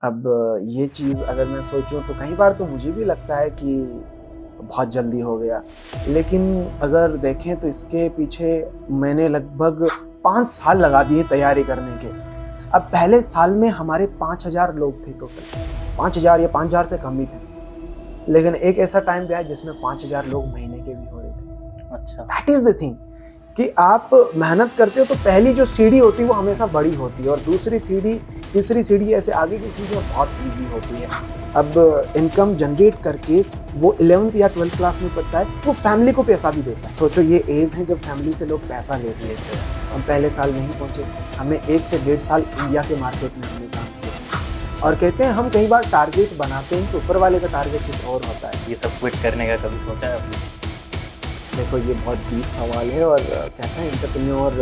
अब ये चीज़ अगर मैं सोचूं तो कई बार तो मुझे भी लगता है कि बहुत जल्दी हो गया, लेकिन अगर देखें तो इसके पीछे मैंने लगभग 5 साल लगा दिए तैयारी करने के। अब पहले साल में हमारे 5,000 लोग थे टोटल, 5,000 या 5,000 से कम ही थे, लेकिन एक ऐसा टाइम भी आया जिसमें 5,000 लोग महीने के भी हो रहे थे। अच्छा। दैट इज द थिंग कि आप मेहनत करते हो तो पहली जो सीढ़ी होती है वो हमेशा बड़ी होती है और दूसरी सीढ़ी, तीसरी सीढ़ी, ऐसे आगे की सीढ़ियाँ बहुत इजी होती है। अब इनकम जनरेट करके वो 11th या 12th क्लास में पढ़ता है, वो फैमिली को पैसा भी देता है। सोचो ये एज है जब फैमिली से लोग पैसा लेते हैं। हम पहले साल नहीं पहुंचे, हमें 1 से 1.5 साल इंडिया के मार्केट में हमने काम किया। और कहते हैं हम कई बार टारगेट बनाते हैं तो ऊपर वाले का टारगेट कुछ और होता है। ये सब क्विट करने का कभी सोचा है आपने? देखो ये बहुत डीप सवाल है और कहते हैं एंटरप्रेन्योर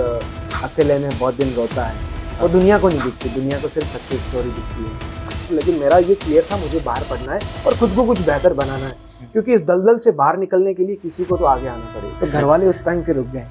अकेले में बहुत दिन रोता है। वो दुनिया को नहीं दिखती, दुनिया को सिर्फ सक्सेस स्टोरी दिखती है। लेकिन मेरा ये क्लियर था, मुझे बाहर पढ़ना है और खुद को कुछ बेहतर बनाना है, क्योंकि इस दलदल से बाहर निकलने के लिए किसी को तो आगे आना पड़े। तो घर वाले उस टाइम फिर रुक गए,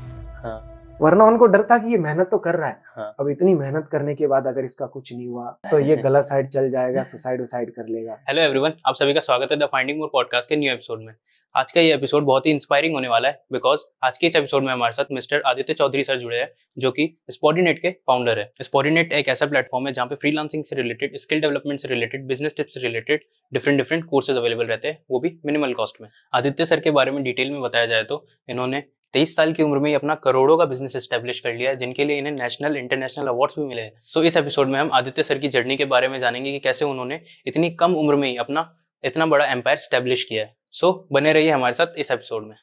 वरना उनको डर था कि ये मेहनत तो कर रहा है, अब इतनी मेहनत करने के बाद अगर इसका कुछ नहीं हुआ तो ये गलत साइड चल जाएगा, सुसाइड कर लेगा। हेलो एवरीवन, आप सभी का स्वागत है द फाइंडिंग मोर पॉडकास्ट के न्यू एपिसोड में। आज का ये एपिसोड बहुत ही इंस्पायरिंग होने वाला है, बिकॉज आज के इस एपिसोड में हमारे साथ मिस्टर आदित्य चौधरी सर जुड़े हैं, जो कि स्पॉटिनेट के फाउंडर है। स्पॉटिनेट एक ऐसा प्लेटफॉर्म है जहाँ पे फ्रीलांसिंग से रिलेटेड, स्किल डेवलपमेंट से रिलेटेड, बिजनेस टिप्स से रिलेटेड डिफरेंट कोर्सेज अवेलेबल रहते हैं, वो भी मिनिमल कॉस्ट में। आदित्य सर के बारे में डिटेल में बताया जाए तो इन्होंने 23 साल की उम्र में ही अपना करोड़ों का बिजनेस एस्टेब्लिश कर लिया है, जिनके लिए इन्हें नेशनल इंटरनेशनल अवार्ड्स भी मिले हैं। सो इस एपिसोड में हम आदित्य सर की जर्नी के बारे में जानेंगे कि कैसे उन्होंने इतनी कम उम्र में ही अपना इतना बड़ा एम्पायर एस्टेब्लिश किया है। सो बने रहिए हमारे साथ इस एपिसोड में।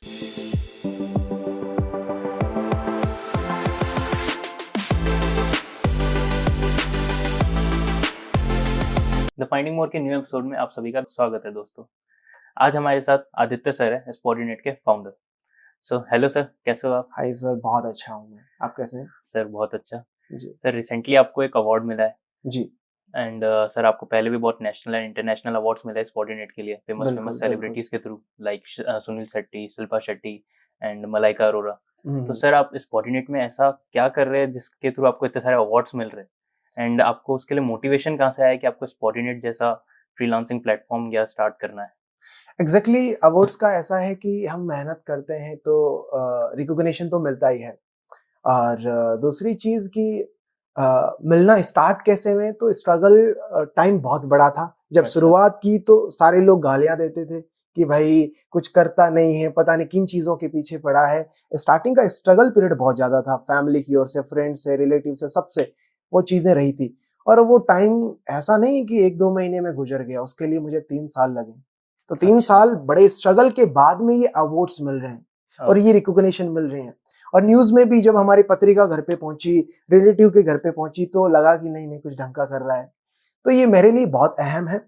द फाइंडिंग मोर के न्यू एपिसोड में आप सभी का स्वागत है दोस्तों। आज हमारे साथ आदित्य सर है, स्पॉटिनेट के फाउंडर। सो हेलो सर, कैसे हो आप? हाय सर, बहुत अच्छा हूँ मैं, आप कैसे हैं? सर बहुत अच्छा जी सर। रिसेंटली आपको एक अवार्ड मिला है जी। एंड सर आपको पहले भी बहुत नेशनल एंड इंटरनेशनल अवार्ड्स मिले हैं स्पॉटिनेट के लिए, फेमस सेलिब्रिटीज के through, like Sunil Shetty, Shilpa Shetty and Malaika Arora. तो सर आप स्पॉटिनेट में ऐसा क्या कर रहे हैं जिसके थ्रू आपको इतने सारे अवार्ड्स मिल रहे हैं, एंड आपको उसके लिए मोटिवेशन कहाँ से आया कि आपको स्पॉटिनेट जैसा फ्रीलांसिंग प्लेटफॉर्म या स्टार्ट करना है? एग्जैक्टली अवार्ड्स का ऐसा है कि हम मेहनत करते हैं तो रिकॉग्निशन तो मिलता ही है, और दूसरी चीज कि मिलना स्टार्ट कैसे में, तो स्ट्रगल टाइम बहुत बड़ा था। जब शुरुआत की तो सारे लोग गालियां देते थे कि भाई कुछ करता नहीं है, पता नहीं किन चीजों के पीछे पड़ा है। स्टार्टिंग का स्ट्रगल पीरियड बहुत ज्यादा था, फैमिली की ओर से, फ्रेंड से, रिलेटिव से, सबसे वो चीजें रही थी। और वो टाइम ऐसा नहीं कि 1-2 महीने में गुजर गया, उसके लिए मुझे 3 साल लगे। तो 3 साल बड़े स्ट्रगल के बाद में ये अवार्ड्स मिल रहे हैं और ये रिकॉग्निशन मिल रहे हैं। और न्यूज में भी जब हमारी पत्रिका घर पे पहुंची, रिलेटिव के घर पे पहुंची, तो लगा कि नहीं कुछ ढंग का कर रहा है। तो ये मेरे लिए बहुत अहम है।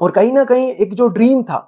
और कहीं ना कहीं एक जो ड्रीम था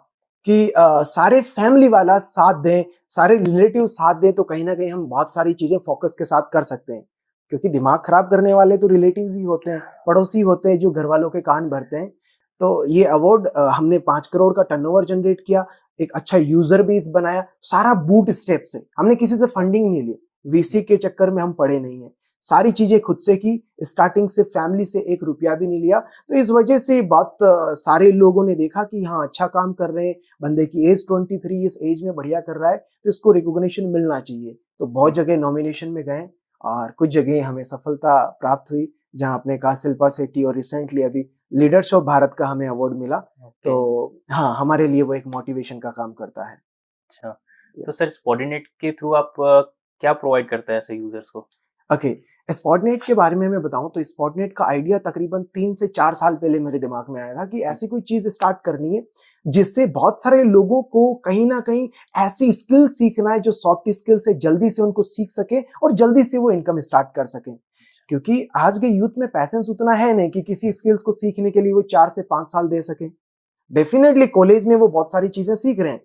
कि सारे फैमिली वाला साथ दें, सारे रिलेटिव साथ दें, तो कहीं ना कहीं हम बहुत सारी चीजें फोकस के साथ कर सकते हैं। क्योंकि दिमाग खराब करने वाले तो रिलेटिव्स ही होते हैं, पड़ोसी होते हैं, जो घर वालों के कान भरते हैं। तो ये अवार्ड हमने 5 करोड़ का टर्नओवर जनरेट किया, एक अच्छा यूजर बेस बनाया, सारा बूट स्टेप से। हमने किसी से फंडिंग नहीं ली, वीसी के चक्कर में हम पड़े नहीं है, सारी चीजें खुद से की, स्टार्टिंग से फैमिली से 1 रुपया भी नहीं लिया। तो इस वजह से बहुत सारे लोगों ने देखा कि हाँ अच्छा काम कर रहे हैं, बंदे की एज 23, इस एज में बढ़िया कर रहा है, तो इसको रिकॉग्निशन मिलना चाहिए। तो बहुत जगह नॉमिनेशन में गए और कुछ जगह हमें सफलता प्राप्त हुई, जहां आपने कहा शिल्पा शेट्टी, और रिसेंटली अभी लीडर्स ऑफ भारत का हमें अवार्ड मिला। तो हाँ, हमारे लिए वो एक मोटिवेशन का काम करता है। अच्छा, तो सर स्पॉटिनेट के थ्रू आप क्या प्रोवाइड करते हैं ऐसे यूजर्स को? ओके, स्पॉटनेट के बारे में मैं बताऊं तो स्पॉटनेट का आइडिया तकरीबन 3 से 4 साल पहले मेरे दिमाग में आया था कि ऐसी कोई चीज स्टार्ट करनी है जिससे बहुत सारे लोगों को कहीं ना कहीं ऐसी स्किल सीखना है जो सॉफ्ट स्किल से जल्दी से उनको सीख सके और जल्दी से वो इनकम स्टार्ट कर सके। क्योंकि आज के यूथ में पैसेंस उतना है नहीं कि किसी स्किल्स को सीखने के लिए वो 4 से 5 साल दे सके। डेफिनेटली कॉलेज में वो बहुत सारी चीजें सीख रहे हैं,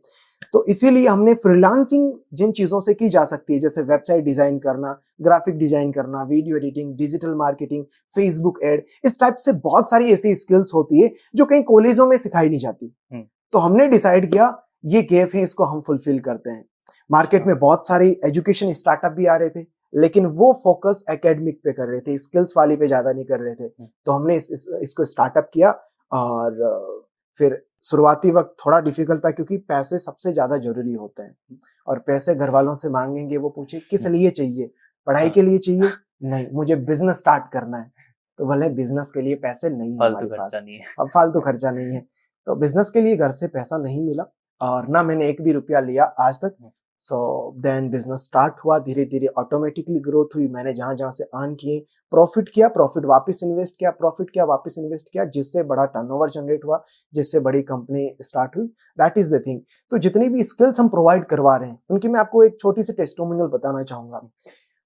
तो इसीलिए हमने फ्रीलांसिंग जिन चीजों से की जा सकती है, जैसे वेबसाइट डिजाइन करना, ग्राफिक डिजाइन करना, video editing, digital marketing, Facebook ad, इस टाइप से बहुत सारी ऐसी स्किल्स होती है जो कहीं कॉलेजों में सिखाई नहीं जाती। तो हमने डिसाइड किया ये गैप है, इसको हम फुलफिल करते हैं। मार्केट में बहुत सारे एजुकेशन स्टार्टअप भी आ रहे थे, लेकिन वो फोकस एकेडमिक पे कर रहे थे, स्किल्स वाली पे ज्यादा नहीं कर रहे थे। तो हमने इसको स्टार्टअप किया और फिर शुरुआती वक्त थोड़ा डिफिकल्ट था क्योंकि पैसे सबसे ज्यादा जरूरी होते हैं और पैसे घर वालों से मांगेंगे, वो पूछे किस लिए चाहिए, पढ़ाई के लिए चाहिए, नहीं मुझे बिजनेस स्टार्ट करना है। तो भले बिजनेस के लिए पैसे नहीं है हमारे पास, अब फालतू खर्चा नहीं है, तो बिजनेस के लिए घर से पैसा नहीं मिला और ना मैंने एक भी रुपया लिया आज तक। सो देन बिजनेस स्टार्ट हुआ, धीरे धीरे ऑटोमेटिकली ग्रोथ हुई। मैंने जहां जहां से अर्न किए, प्रॉफिट किया, प्रॉफिट वापस इन्वेस्ट किया, प्रॉफिट किया वापस इन्वेस्ट किया, जिससे बड़ा टर्नओवर जनरेट हुआ, जिससे बड़ी कंपनी स्टार्ट हुई। That is the thing. तो जितनी भी स्किल्स हम प्रोवाइड करवा रहे हैं उनकी मैं आपको एक छोटी सी टेस्टिमोनियल बताना चाहूंगा।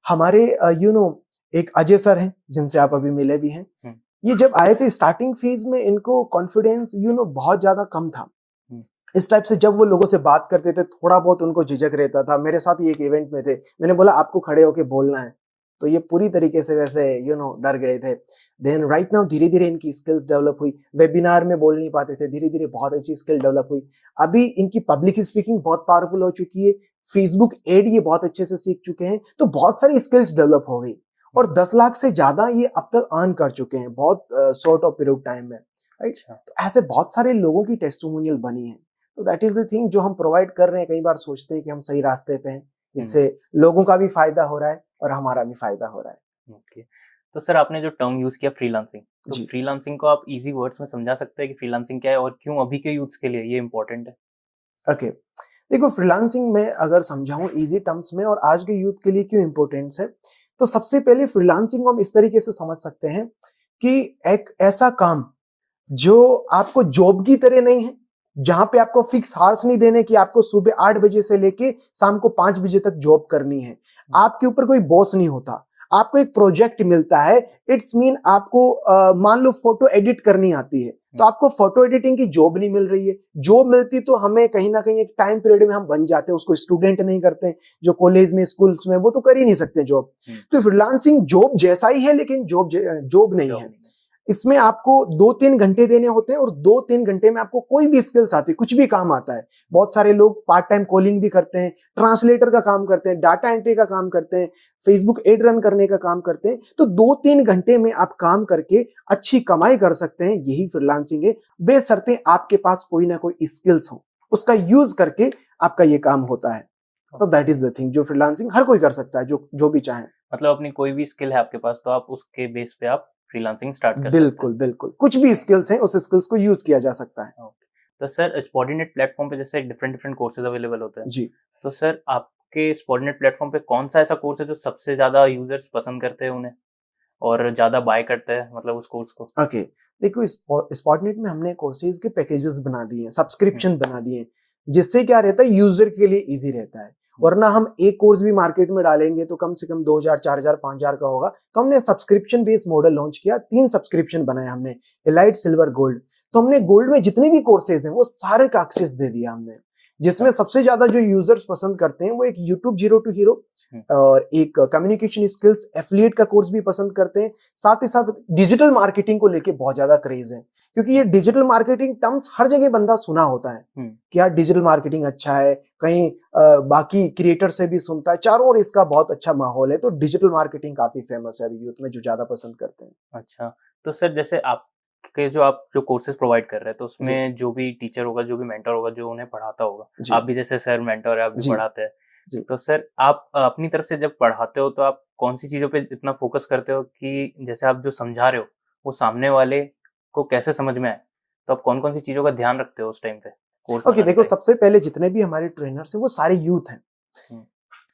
हमारे एक अजय सर हैं जिनसे आप अभी मिले भी हैं। ये जब आए थे स्टार्टिंग फेज में इनको कॉन्फिडेंस बहुत ज्यादा कम था। इस टाइप से जब वो लोगों से बात करते थे थोड़ा बहुत उनको झिझक रहता था। मेरे साथ ही एक इवेंट में थे, मैंने बोला आपको खड़े होके बोलना है, तो ये पूरी तरीके से वैसे डर गए थे। देन राइट नाउ धीरे धीरे इनकी स्किल्स डेवलप हुई, वेबिनार में बोल नहीं पाते थे, धीरे धीरे बहुत अच्छी स्किल डेवलप हुई। अभी इनकी पब्लिक स्पीकिंग बहुत पावरफुल हो चुकी है, फेसबुक एड ये बहुत अच्छे से सीख चुके हैं, तो बहुत सारी स्किल्स डेवलप हो गई और 10 लाख से ज्यादा ये अब तक अर्न कर चुके हैं बहुत शॉर्ट ऑफ पीरियड टाइम में, राइट। तो ऐसे बहुत सारे लोगों की टेस्टिमोनियल बनी है। तो दैट इज द थिंग जो हम प्रोवाइड कर रहे हैं। कई बार सोचते हैं कि हम सही रास्ते पे हैं, जिससे लोगों का भी फायदा हो रहा है और हमारा भी फायदा हो रहा है। ओके। तो सर आपने जो टर्म यूज किया फ्रीलांसिंग, तो फ्रीलांसिंग को आप इजी वर्ड्स में समझा सकते हैं कि फ्रीलांसिंग क्या है और क्यों अभी के यूथ्स के लिए ये इंपॉर्टेंट है? ओके, देखो फ्रीलांसिंग में अगर समझाऊं इजी टर्म्स में और आज के यूथ के लिए क्यों इंपॉर्टेंट है, तो सबसे पहले फ्रीलांसिंग को हम इस तरीके से समझ सकते हैं कि एक ऐसा काम जो आपको जॉब की तरह नहीं है, जहां पे आपको फिक्स आवर्स नहीं देने कि आपको सुबह 8 बजे से लेके शाम को 5 बजे तक जॉब करनी है। आपके ऊपर कोई बॉस नहीं होता, आपको एक प्रोजेक्ट मिलता है। इट्स मीन आपको मान लो फोटो एडिट करनी आती है, तो आपको फोटो एडिटिंग की जॉब नहीं मिल रही है। जॉब मिलती तो हमें कहीं ना कहीं एक टाइम पीरियड में हम बन जाते हैं, उसको स्टूडेंट नहीं करते, जो कॉलेज में स्कूल्स में वो तो कर ही नहीं सकते जॉब। तो फ्रीलांसिंग जॉब जैसा ही है, लेकिन जॉब नहीं है। इसमें आपको 2-3 घंटे देने होते हैं और 2-3 घंटे में आपको कोई भी स्किल्स आती है, कुछ भी काम आता है। बहुत सारे लोग पार्ट टाइम कॉलिंग भी करते हैं, ट्रांसलेटर का काम करते हैं, डाटा एंट्री का काम करते हैं, फेसबुक एड रन करने का काम करते हैं। तो 2-3 घंटे में आप काम करके अच्छी कमाई कर सकते हैं, यही फ्रीलांसिंग है। बेशर्ते आपके पास कोई ना कोई स्किल्स हो, उसका यूज करके आपका ये काम होता है। तो दैट इज द थिंग, जो फ्रीलांसिंग हर कोई कर सकता है, जो भी चाहे। मतलब अपनी कोई भी स्किल है आपके पास तो आप उसके बेस पे आप फ्रीलांसिंग स्टार्ट कर बिल्कुल सकते हैं। बिल्कुल, कुछ भी स्किल्स हैं उस स्किल्स को यूज किया जा सकता है। तो सर स्पॉटिनेट प्लेटफॉर्म पे जैसे डिफरेंट कोर्सेज अवेलेबल होते हैं जी, तो सर आपके स्पॉटिनेट प्लेटफॉर्म पे कौन सा ऐसा कोर्स है जो सबसे ज्यादा यूजर्स पसंद करते हैं उन्हें और ज्यादा बाय करते हैं, मतलब उस कोर्स को? ओके, देखो स्पॉटनेट में हमने कोर्सेज के पैकेजेस बना दिए हैं, सब्सक्रिप्शन बना दिए हैं, जिससे क्या रहता है यूजर के लिए इजी रहता है। वरना हम एक कोर्स भी मार्केट में डालेंगे तो कम से कम 2000, 4000, 5000 का होगा। तो हमने सब्सक्रिप्शन बेस्ड मॉडल लॉन्च किया, 3 सब्सक्रिप्शन बनाए हमने, एलाइट, सिल्वर, गोल्ड। तो हमने गोल्ड में जितने भी कोर्सेज हैं वो सारे का एक्सेस दे दिया हमने, जिसमें सबसे ज्यादा जो यूजर्स पसंद करते हैं वो एक यूट्यूब जीरो टू हीरो और एक कम्युनिकेशन स्किल्स एफिलिएट का कोर्स भी पसंद करते हैं। साथ ही साथ डिजिटल मार्केटिंग को लेके बहुत ज्यादा क्रेज है, क्योंकि ये डिजिटल मार्केटिंग टर्म्स हर जगह बंदा सुना होता है कि यार डिजिटल मार्केटिंग अच्छा है, कहीं बाकी क्रिएटर से भी सुनता है, चारों ओर इसका बहुत अच्छा माहौल है। तो डिजिटल मार्केटिंग काफी फेमस है अभी यूथ में, जो ज्यादा पसंद करते हैं। अच्छा, तो सर जैसे आप जो कोर्सेज प्रोवाइड कर रहे हैं तो उसमें जो भी टीचर होगा, जो भी मेंटर होगा, जो उन्हें पढ़ाता होगा, आप भी जैसे सर मेंटर है, आप भी पढ़ाते हैं, तो सर आप अपनी तरफ से जब पढ़ाते हो तो आप कौन सी चीजों पे इतना फोकस करते हो कि जैसे आप जो समझा रहे हो वो सामने वाले को कैसे समझ में आए? तो आप कौन कौन सी चीजों का ध्यान रखते हो उस टाइम पे कोर्स? ओके, देखो सबसे पहले जितने भी हमारे ट्रेनर्स हैं वो सारे यूथ हैं।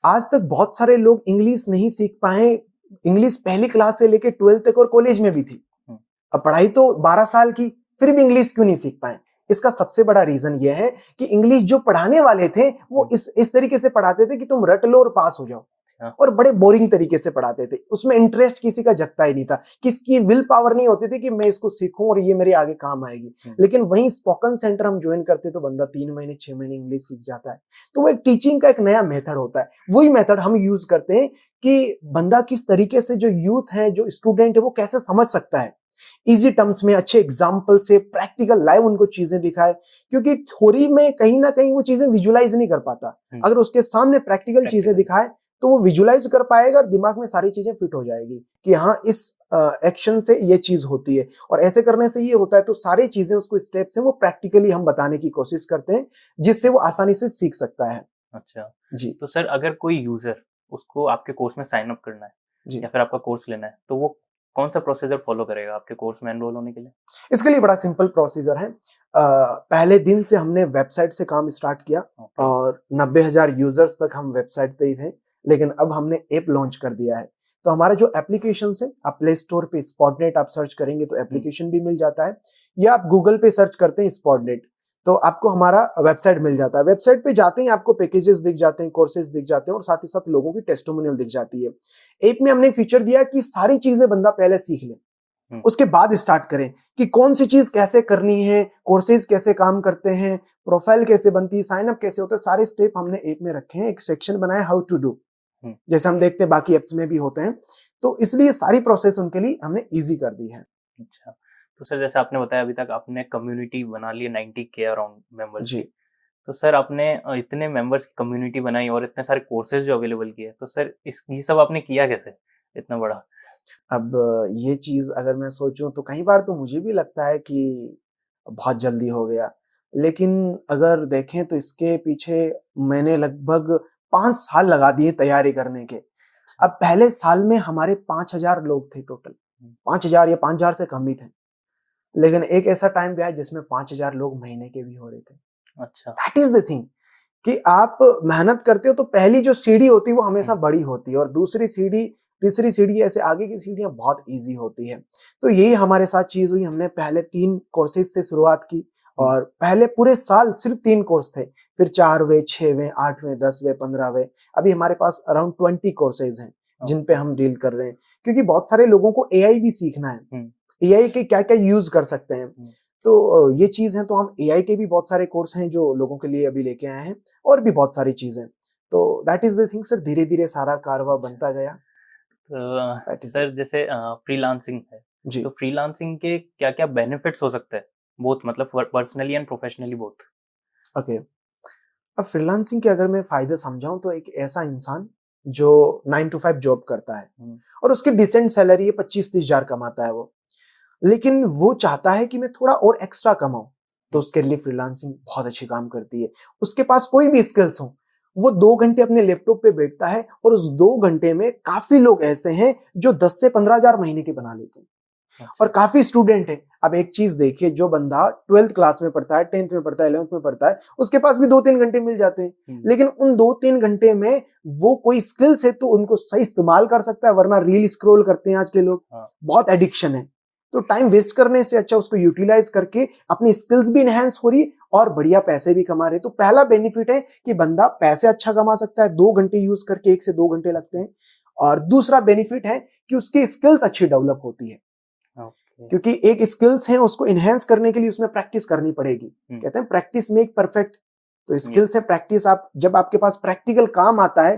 आज तक बहुत सारे लोग इंग्लिश नहीं सीख पाए। इंग्लिश पहली क्लास से लेके 12th तक और कॉलेज में भी थी। अब पढ़ाई तो 12 साल की, फिर भी इंग्लिश क्यों नहीं सीख पाए? इसका सबसे बड़ा रीजन ये है कि इंग्लिश जो पढ़ाने वाले थे वो इस तरीके से पढ़ाते थे कि तुम रट लो और पास हो जाओ, और बड़े बोरिंग तरीके से पढ़ाते थे। उसमें इंटरेस्ट किसी का जगता ही नहीं था, किसकी विल पावर नहीं होती थी कि मैं इसको सीखूं और ये मेरे आगे काम आएगी। लेकिन वहीं स्पोकन सेंटर हम ज्वाइन करते तो बंदा 3 महीने 6 महीने इंग्लिश सीख जाता है। तो वो एक टीचिंग का एक नया मेथड होता है, वही मेथड हम यूज करते हैं कि बंदा किस तरीके से, जो यूथ है, जो स्टूडेंट है, वो कैसे समझ सकता है, इजी टर्म्स में, अच्छे एग्जाम्पल से, प्रैक्टिकल लाइव उनको चीजें दिखाए। क्योंकि थ्योरी में कहीं ना कहीं वो चीजें विजुअलाइज नहीं कर पाता, अगर उसके सामने प्रैक्टिकल चीजें दिखाए तो वो विजुलाइज कर पाएगा और दिमाग में सारी चीजें फिट हो जाएगी कि हाँ इस एक्शन से ये चीज होती है और ऐसे करने से ये होता है। तो सारी चीजें उसको स्टेप से वो प्रैक्टिकली हम बताने की कोशिश करते हैं जिससे वो आसानी से सीख सकता है। अच्छा जी तो सर अगर कोई यूजर उसको आपके कोर्स में साइन अप करना है जी। या फिर आपका कोर्स लेना है तो वो कौन सा प्रोसीजर फॉलो करेगा आपके कोर्स में एनरोल होने के लिए? इसके लिए बड़ा सिंपल प्रोसीजर है। पहले दिन से हमने वेबसाइट से काम स्टार्ट किया ओके और 90,000 यूजर्स तक हम वेबसाइट पे ही थे, लेकिन अब हमने ऐप लॉन्च कर दिया है। तो हमारा जो एप्लीकेशन है, आप प्ले स्टोर पे स्पॉटनेट आप सर्च करेंगे तो एप्लीकेशन भी मिल जाता है, या आप गूगल पे सर्च करते हैं स्पॉटनेट तो आपको हमारा वेबसाइट मिल जाता है। वेबसाइट पे जाते ही आपको पैकेजेस दिख जाते हैं, कोर्सेज दिख जाते हैं और साथ ही साथ लोगों की टेस्टिमोनियल दिख जाती है। ऐप में हमने फीचर दिया कि सारी चीजें बंदा पहले सीख ले, उसके बाद स्टार्ट करें कि कौन सी चीज कैसे करनी है, कोर्सेज कैसे काम करते हैं, प्रोफाइल कैसे बनती है, साइन अप कैसे होता है, सारे स्टेप हमने ऐप में रखे हैं। एक सेक्शन बनाया हाउ टू डू, जैसे हम देखते हैं बाकी एप्स में भी होते हैं, तो इसलिए सारी प्रोसेस उनके लिए हमने इजी कर दी है। अच्छा तो सर जैसे आपने बताया अभी तक आपने कम्युनिटी बना ली 90 के अराउंड मेंबर्स जी की, तो सर आपने इतने मेंबर्स की कम्युनिटी बनाई और इतने सारे कोर्सेज जो अवेलेबल किए, तो सर इस ये सब आपने किया कैसे इतना बड़ा? अब ये चीज अगर मैं सोचूं तो कई बार तो मुझे भी लगता है कि बहुत जल्दी हो गया, लेकिन अगर देखें तो इसके पीछे मैंने लगभग 5 साल लगा दिए तैयारी करने के। अब पहले साल में हमारे 5,000 लोग थे टोटल, 5,000 या 5,000 से कम ही थे, लेकिन एक ऐसा टाइम भी आया जिसमें 5,000 लोग महीने के भी हो रहे थे। अच्छा दैट इज द थिंग कि आप मेहनत करते हो तो पहली जो सीढ़ी होती है वो हमेशा बड़ी होती है और दूसरी सीढ़ी, तीसरी सीढ़ी, ऐसे आगे की सीढ़ियां बहुत इजी होती है। तो यही हमारे साथ चीज हुई। हमने पहले 3 कोर्सेज से शुरुआत की और पहले पूरे साल सिर्फ 3 कोर्स थे, फिर 4वें, 6वें, 8वें, 10वें, 15वें, अभी हमारे पास अराउंड 20 कोर्सेज हैं जिन पे हम डील कर रहे हैं, क्योंकि बहुत सारे लोगों को एआई भी सीखना है, एआई के क्या क्या यूज कर सकते हैं। तो ये चीज है, तो हम एआई के भी बहुत सारे कोर्स हैं जो लोगों के लिए अभी लेके आए हैं और भी बहुत सारी चीजें। तो that is the thing sir, धीरे धीरे सारा कारवा बनता गया। तो सर जैसे फ्रीलांसिंग है, जी तो फ्रीलांसिंग के क्या क्या बेनिफिट्स हो सकते हैं, बोथ मतलब personally and professionally both? Okay. अब फ्रीलांसिंग के अगर मैं फायदे समझाऊं तो एक ऐसा इंसान जो 9 to 5 जॉब करता है और उसकी डिसेंट सैलरी है, 25-30 हजार कमाता है वो, लेकिन वो चाहता है कि मैं थोड़ा और एक्स्ट्रा कमाऊं, तो उसके लिए फ्रीलांसिंग बहुत अच्छी काम करती है। उसके पास कोई भी स्किल्स हो, वो 2 घंटे अपने लैपटॉप पे बैठता है और उस 2 घंटे में काफी लोग ऐसे हैं जो 10 से 15 हजार महीने के बना लेते हैं। और काफी स्टूडेंट है। अब एक चीज देखिए, जो बंदा 12th क्लास में पढ़ता है, 10th में पढ़ता है, 11th में पढ़ता है, उसके पास भी 2-3 घंटे मिल जाते हैं, लेकिन उन 2-3 घंटे में वो कोई स्किल्स है तो उनको सही इस्तेमाल कर सकता है, वरना रील स्क्रॉल करते हैं आज के लोग, बहुत एडिक्शन है। तो टाइम वेस्ट करने से अच्छा उसको यूटिलाइज करके अपनी स्किल्स भी इनहेंस हो रही और बढ़िया पैसे भी कमा रहे। तो पहला बेनिफिट है कि बंदा पैसे अच्छा कमा सकता है, 2 घंटे यूज करके 1 से 2 घंटे लगते हैं। और दूसरा बेनिफिट है कि उसकी स्किल्स अच्छी डेवलप होती है, क्योंकि एक स्किल्स है उसको इनहेंस करने के लिए उसमें प्रैक्टिस करनी पड़ेगी। कहते हैं प्रैक्टिस मेक परफेक्ट, तो स्किल्स है प्रैक्टिस। आप जब आपके पास प्रैक्टिकल काम आता है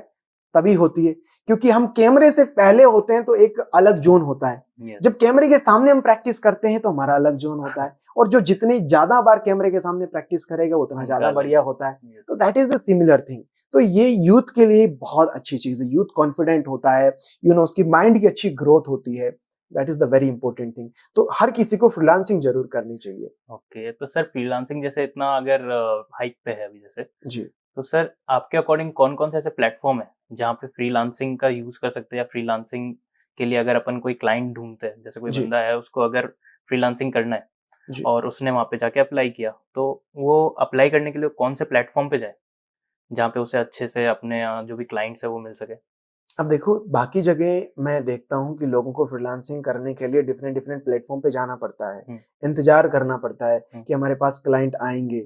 तभी होती है, क्योंकि हम कैमरे से पहले होते हैं तो एक अलग जोन होता है, जब कैमरे के सामने हम प्रैक्टिस करते हैं तो हमारा अलग जोन होता है, और जो जितनी ज्यादा बार कैमरे के सामने प्रैक्टिस करेगा उतना ज्यादा बढ़िया होता है। तो that is the similar thing. तो ये यूथ के लिए बहुत अच्छी चीज है, यूथ कॉन्फिडेंट होता है, उसकी माइंड की अच्छी ग्रोथ होती है। That is the very important thing. तो हर किसी को फ्रीलांसिंग जरूर करनी चाहिए। ओके तो सर फ्रीलांसिंग जैसे इतना अगर हाइक पे है अभी जैसे, जी, तो सर आपके अकॉर्डिंग कौन कौन से ऐसे प्लेटफॉर्म है जहाँ पे फ्रीलांसिंग का यूज कर सकते हैं, या फ्रीलांसिंग के लिए अगर अपन कोई क्लाइंट ढूंढते हैं, जैसे कोई बंदा है उसको अगर फ्रीलांसिंग करना है और उसने वहां पे जाके अप्लाई किया, तो वो अप्लाई करने के लिए कौन से प्लेटफॉर्म पे जाए जहाँ पे उसे अच्छे से अपने जो भी क्लाइंट्स है वो मिल सके? अब देखो, बाकी जगह मैं देखता हूँ कि लोगों को फ्रीलांसिंग करने के लिए डिफरेंट डिफरेंट प्लेटफॉर्म पे जाना पड़ता है, इंतजार करना पड़ता है कि हमारे पास क्लाइंट आएंगे।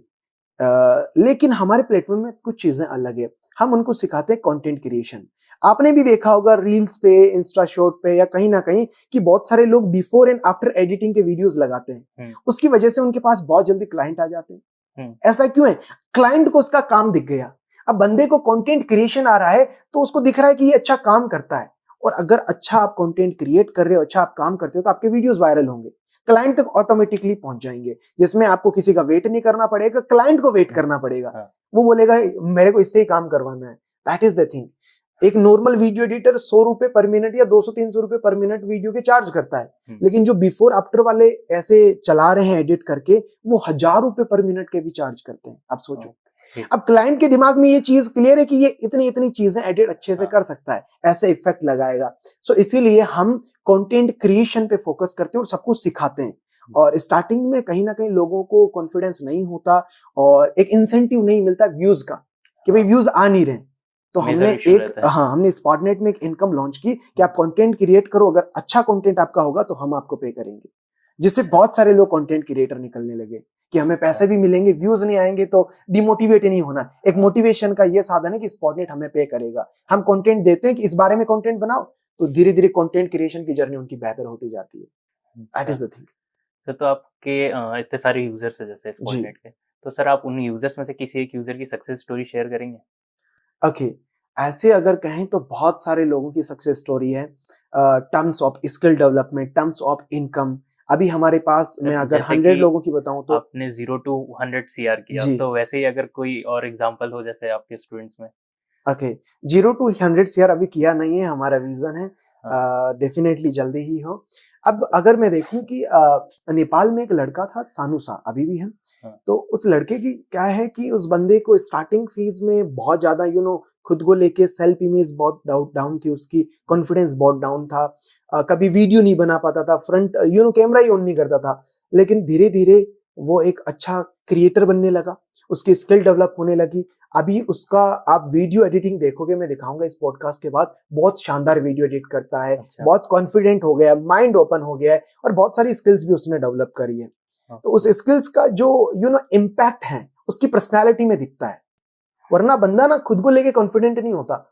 लेकिन हमारे प्लेटफॉर्म में कुछ चीजें अलग है। हम उनको सिखाते हैं कंटेंट क्रिएशन। आपने भी देखा होगा रील्स पे, इंस्टा शॉर्ट पे या कहीं ना कहीं कि बहुत सारे लोग बिफोर एंड आफ्टर एडिटिंग के वीडियोस लगाते हैं, उसकी वजह से उनके पास बहुत जल्दी क्लाइंट आ जाते हैं। ऐसा क्यों है? क्लाइंट को उसका काम दिख गया। अब बंदे को कंटेंट क्रिएशन आ रहा है तो उसको दिख रहा है कि ये अच्छा काम करता है, और अगर अच्छा आप कंटेंट क्रिएट कर रहे हो, अच्छा आप काम करते हो, तो आपके वीडियोस वायरल होंगे, क्लाइंट तक ऑटोमेटिकली पहुंच जाएंगे, जिसमें आपको किसी का वेट नहीं करना पड़ेगा, क्लाइंट को वेट करना पड़ेगा। वो बोलेगा मेरे को इससे ही काम करवाना है। That is the thing. एक नॉर्मल वीडियो एडिटर 100 रुपए पर मिनट या 200-300 रुपए पर मिनट वीडियो के चार्ज करता है, लेकिन जो बिफोर आफ्टर वाले ऐसे चला रहे हैं एडिट करके, वो 1000 रुपए पर मिनट के भी चार्ज करते हैं। आप सोचो, अब क्लाइंट के दिमाग में ये चीज क्लियर है कि ये इतनी इतनी चीजें एडिट अच्छे से कर सकता है, ऐसे इफेक्ट लगाएगा। सो इसीलिए हम कंटेंट क्रिएशन पे फोकस करते हैं और सबको सिखाते हैं। और स्टार्टिंग में कहीं ना कहीं लोगों को कॉन्फिडेंस नहीं होता और एक इंसेंटिव नहीं मिलता व्यूज का, कि भाई व्यूज आ नहीं रहे। तो हमने स्पॉटनेट में एक इनकम लॉन्च की कि आप कंटेंट क्रिएट करो, अगर अच्छा कंटेंट आपका होगा तो हम आपको पे करेंगे, जिससे बहुत सारे लोग कंटेंट क्रिएटर निकलने लगे कि हमें पैसे भी मिलेंगे, व्यूज नहीं आएंगे तो डिमोटिवेट ही नहीं होना। एक मोटिवेशन का ये साधन है कि स्पॉटनेट हमें पे करेगा, हम कंटेंट देते हैं कि इस बारे में कंटेंट बनाओ, तो धीरे धीरे कंटेंट क्रिएशन की जर्नी उनकी बेहतर होती जाती है। That is the thing sir. तो आपके इतने सारे यूजर्स है जैसे स्पॉटनेट के, तो सर आप उन यूजर्स में से किसी एक यूजर की सक्सेस स्टोरी शेयर करेंगे? ओके, ऐसे अगर कहें तो बहुत सारे लोगों की सक्सेस स्टोरी है, terms of skill development, terms of income. अभी हमारे पास मैं अगर 100 लोगों की बताऊं तो आपने 0 to 100 CR किया, तो वैसे ही अगर कोई और एग्जांपल हो जैसे आपके स्टूडेंट्स में। ओके, 0 to 100 CR अभी किया नहीं है, हमारा विजन है डेफिनेटली जल्दी ही हो। अब अगर मैं देखूं कि नेपाल में एक लड़का था सानुसा, अभी भी है। तो उस लड़के की क्या है कि उस बंदे को स्टार्टिंग फेज में बहुत ज्यादा खुद को लेके सेल्फ इमेज बहुत डाउन थी, उसकी कॉन्फिडेंस बहुत डाउन था, कभी वीडियो नहीं बना पाता था, फ्रंट कैमरा ही ऑन नहीं करता था। लेकिन धीरे धीरे वो एक अच्छा क्रिएटर बनने लगा, उसकी स्किल डेवलप होने लगी। अभी उसका आप वीडियो एडिटिंग देखोगे, मैं दिखाऊंगा इस पॉडकास्ट के बाद, बहुत शानदार वीडियो एडिट करता है। बहुत कॉन्फिडेंट हो गया, माइंड ओपन हो गया है और बहुत सारी स्किल्स भी उसने डेवलप करी है। तो उस स्किल्स का जो इम्पैक्ट है उसकी पर्सनैलिटी में दिखता है। वरना बंदा ना खुद को लेके कॉन्फिडेंट नहीं होता,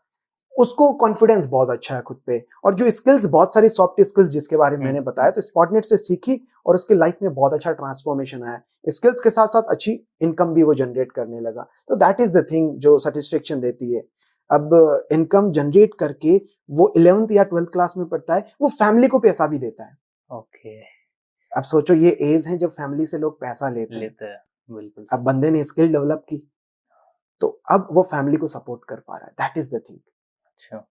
उसको कॉन्फिडेंस बहुत अच्छा है खुद पे। और जो स्किल्स, बहुत सारी सॉफ्ट स्किल्स जिसके बारे में मैंने बताया, तो स्पॉटनेट से सीखी और उसकी लाइफ में बहुत अच्छा ट्रांसफॉर्मेशन आया। स्किल्स के साथ साथ अच्छी इनकम भी वो जनरेट करने लगा। तो दैट इज द थिंग जो सेटिस्फेक्शन देती है। अब इनकम जनरेट करके वो 11th या 12th क्लास में पढ़ता है, वो फैमिली को पैसा भी देता है। ओके, अब सोचो, ये एज है जब फैमिली से लोग पैसा लेते हैं। बिल्कुल। अब बंदे ने स्किल डेवलप की तो अब वो फैमिली को सपोर्ट कर पा रहा है। That is the thing. अच्छा,